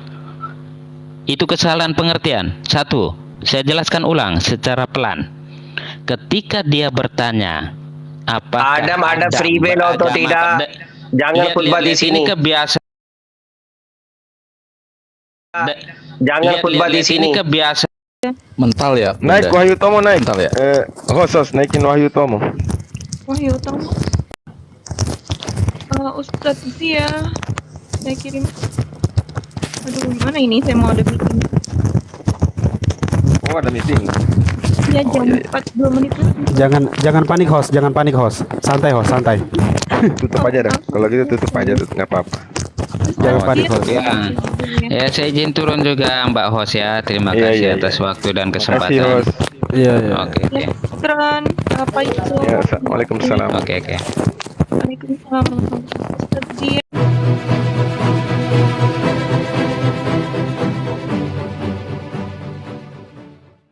Itu kesalahan pengertian. Satu, saya jelaskan ulang secara pelan. Ketika dia bertanya, apakah Adam ada free will atau beragama tidak? pada- Jangan Lihat, khutbah di lihat, sini. Ini kebiasaan. Jangan khutbah di sini. Ini kebiasaan. Mental ya. Naik Bunda. Wahyu Tomo naik. Mental ya. Host naikin Wahyu Tomo. Wahyu Tomo. Ustadz Zia, saya kirim. Aduh, gimana ini? Saya mau ada meeting. Oh, ada meeting. Ya, jam 4, 2 menit lagi. Jangan panik host. Santai. Tutup aja dah. Kalau gitu tutup aja, nggak apa-apa. Jangan panik host. Ya, saya izin turun juga Mbak Host ya. Terima Iya, kasih iya, atas iya. waktu dan Kasih kesempatan. host. Iya. Oke. Keren, apa itu? Ya, Waalaikumsalam. Oke. Waalaikumsalam. Ustadz Zia.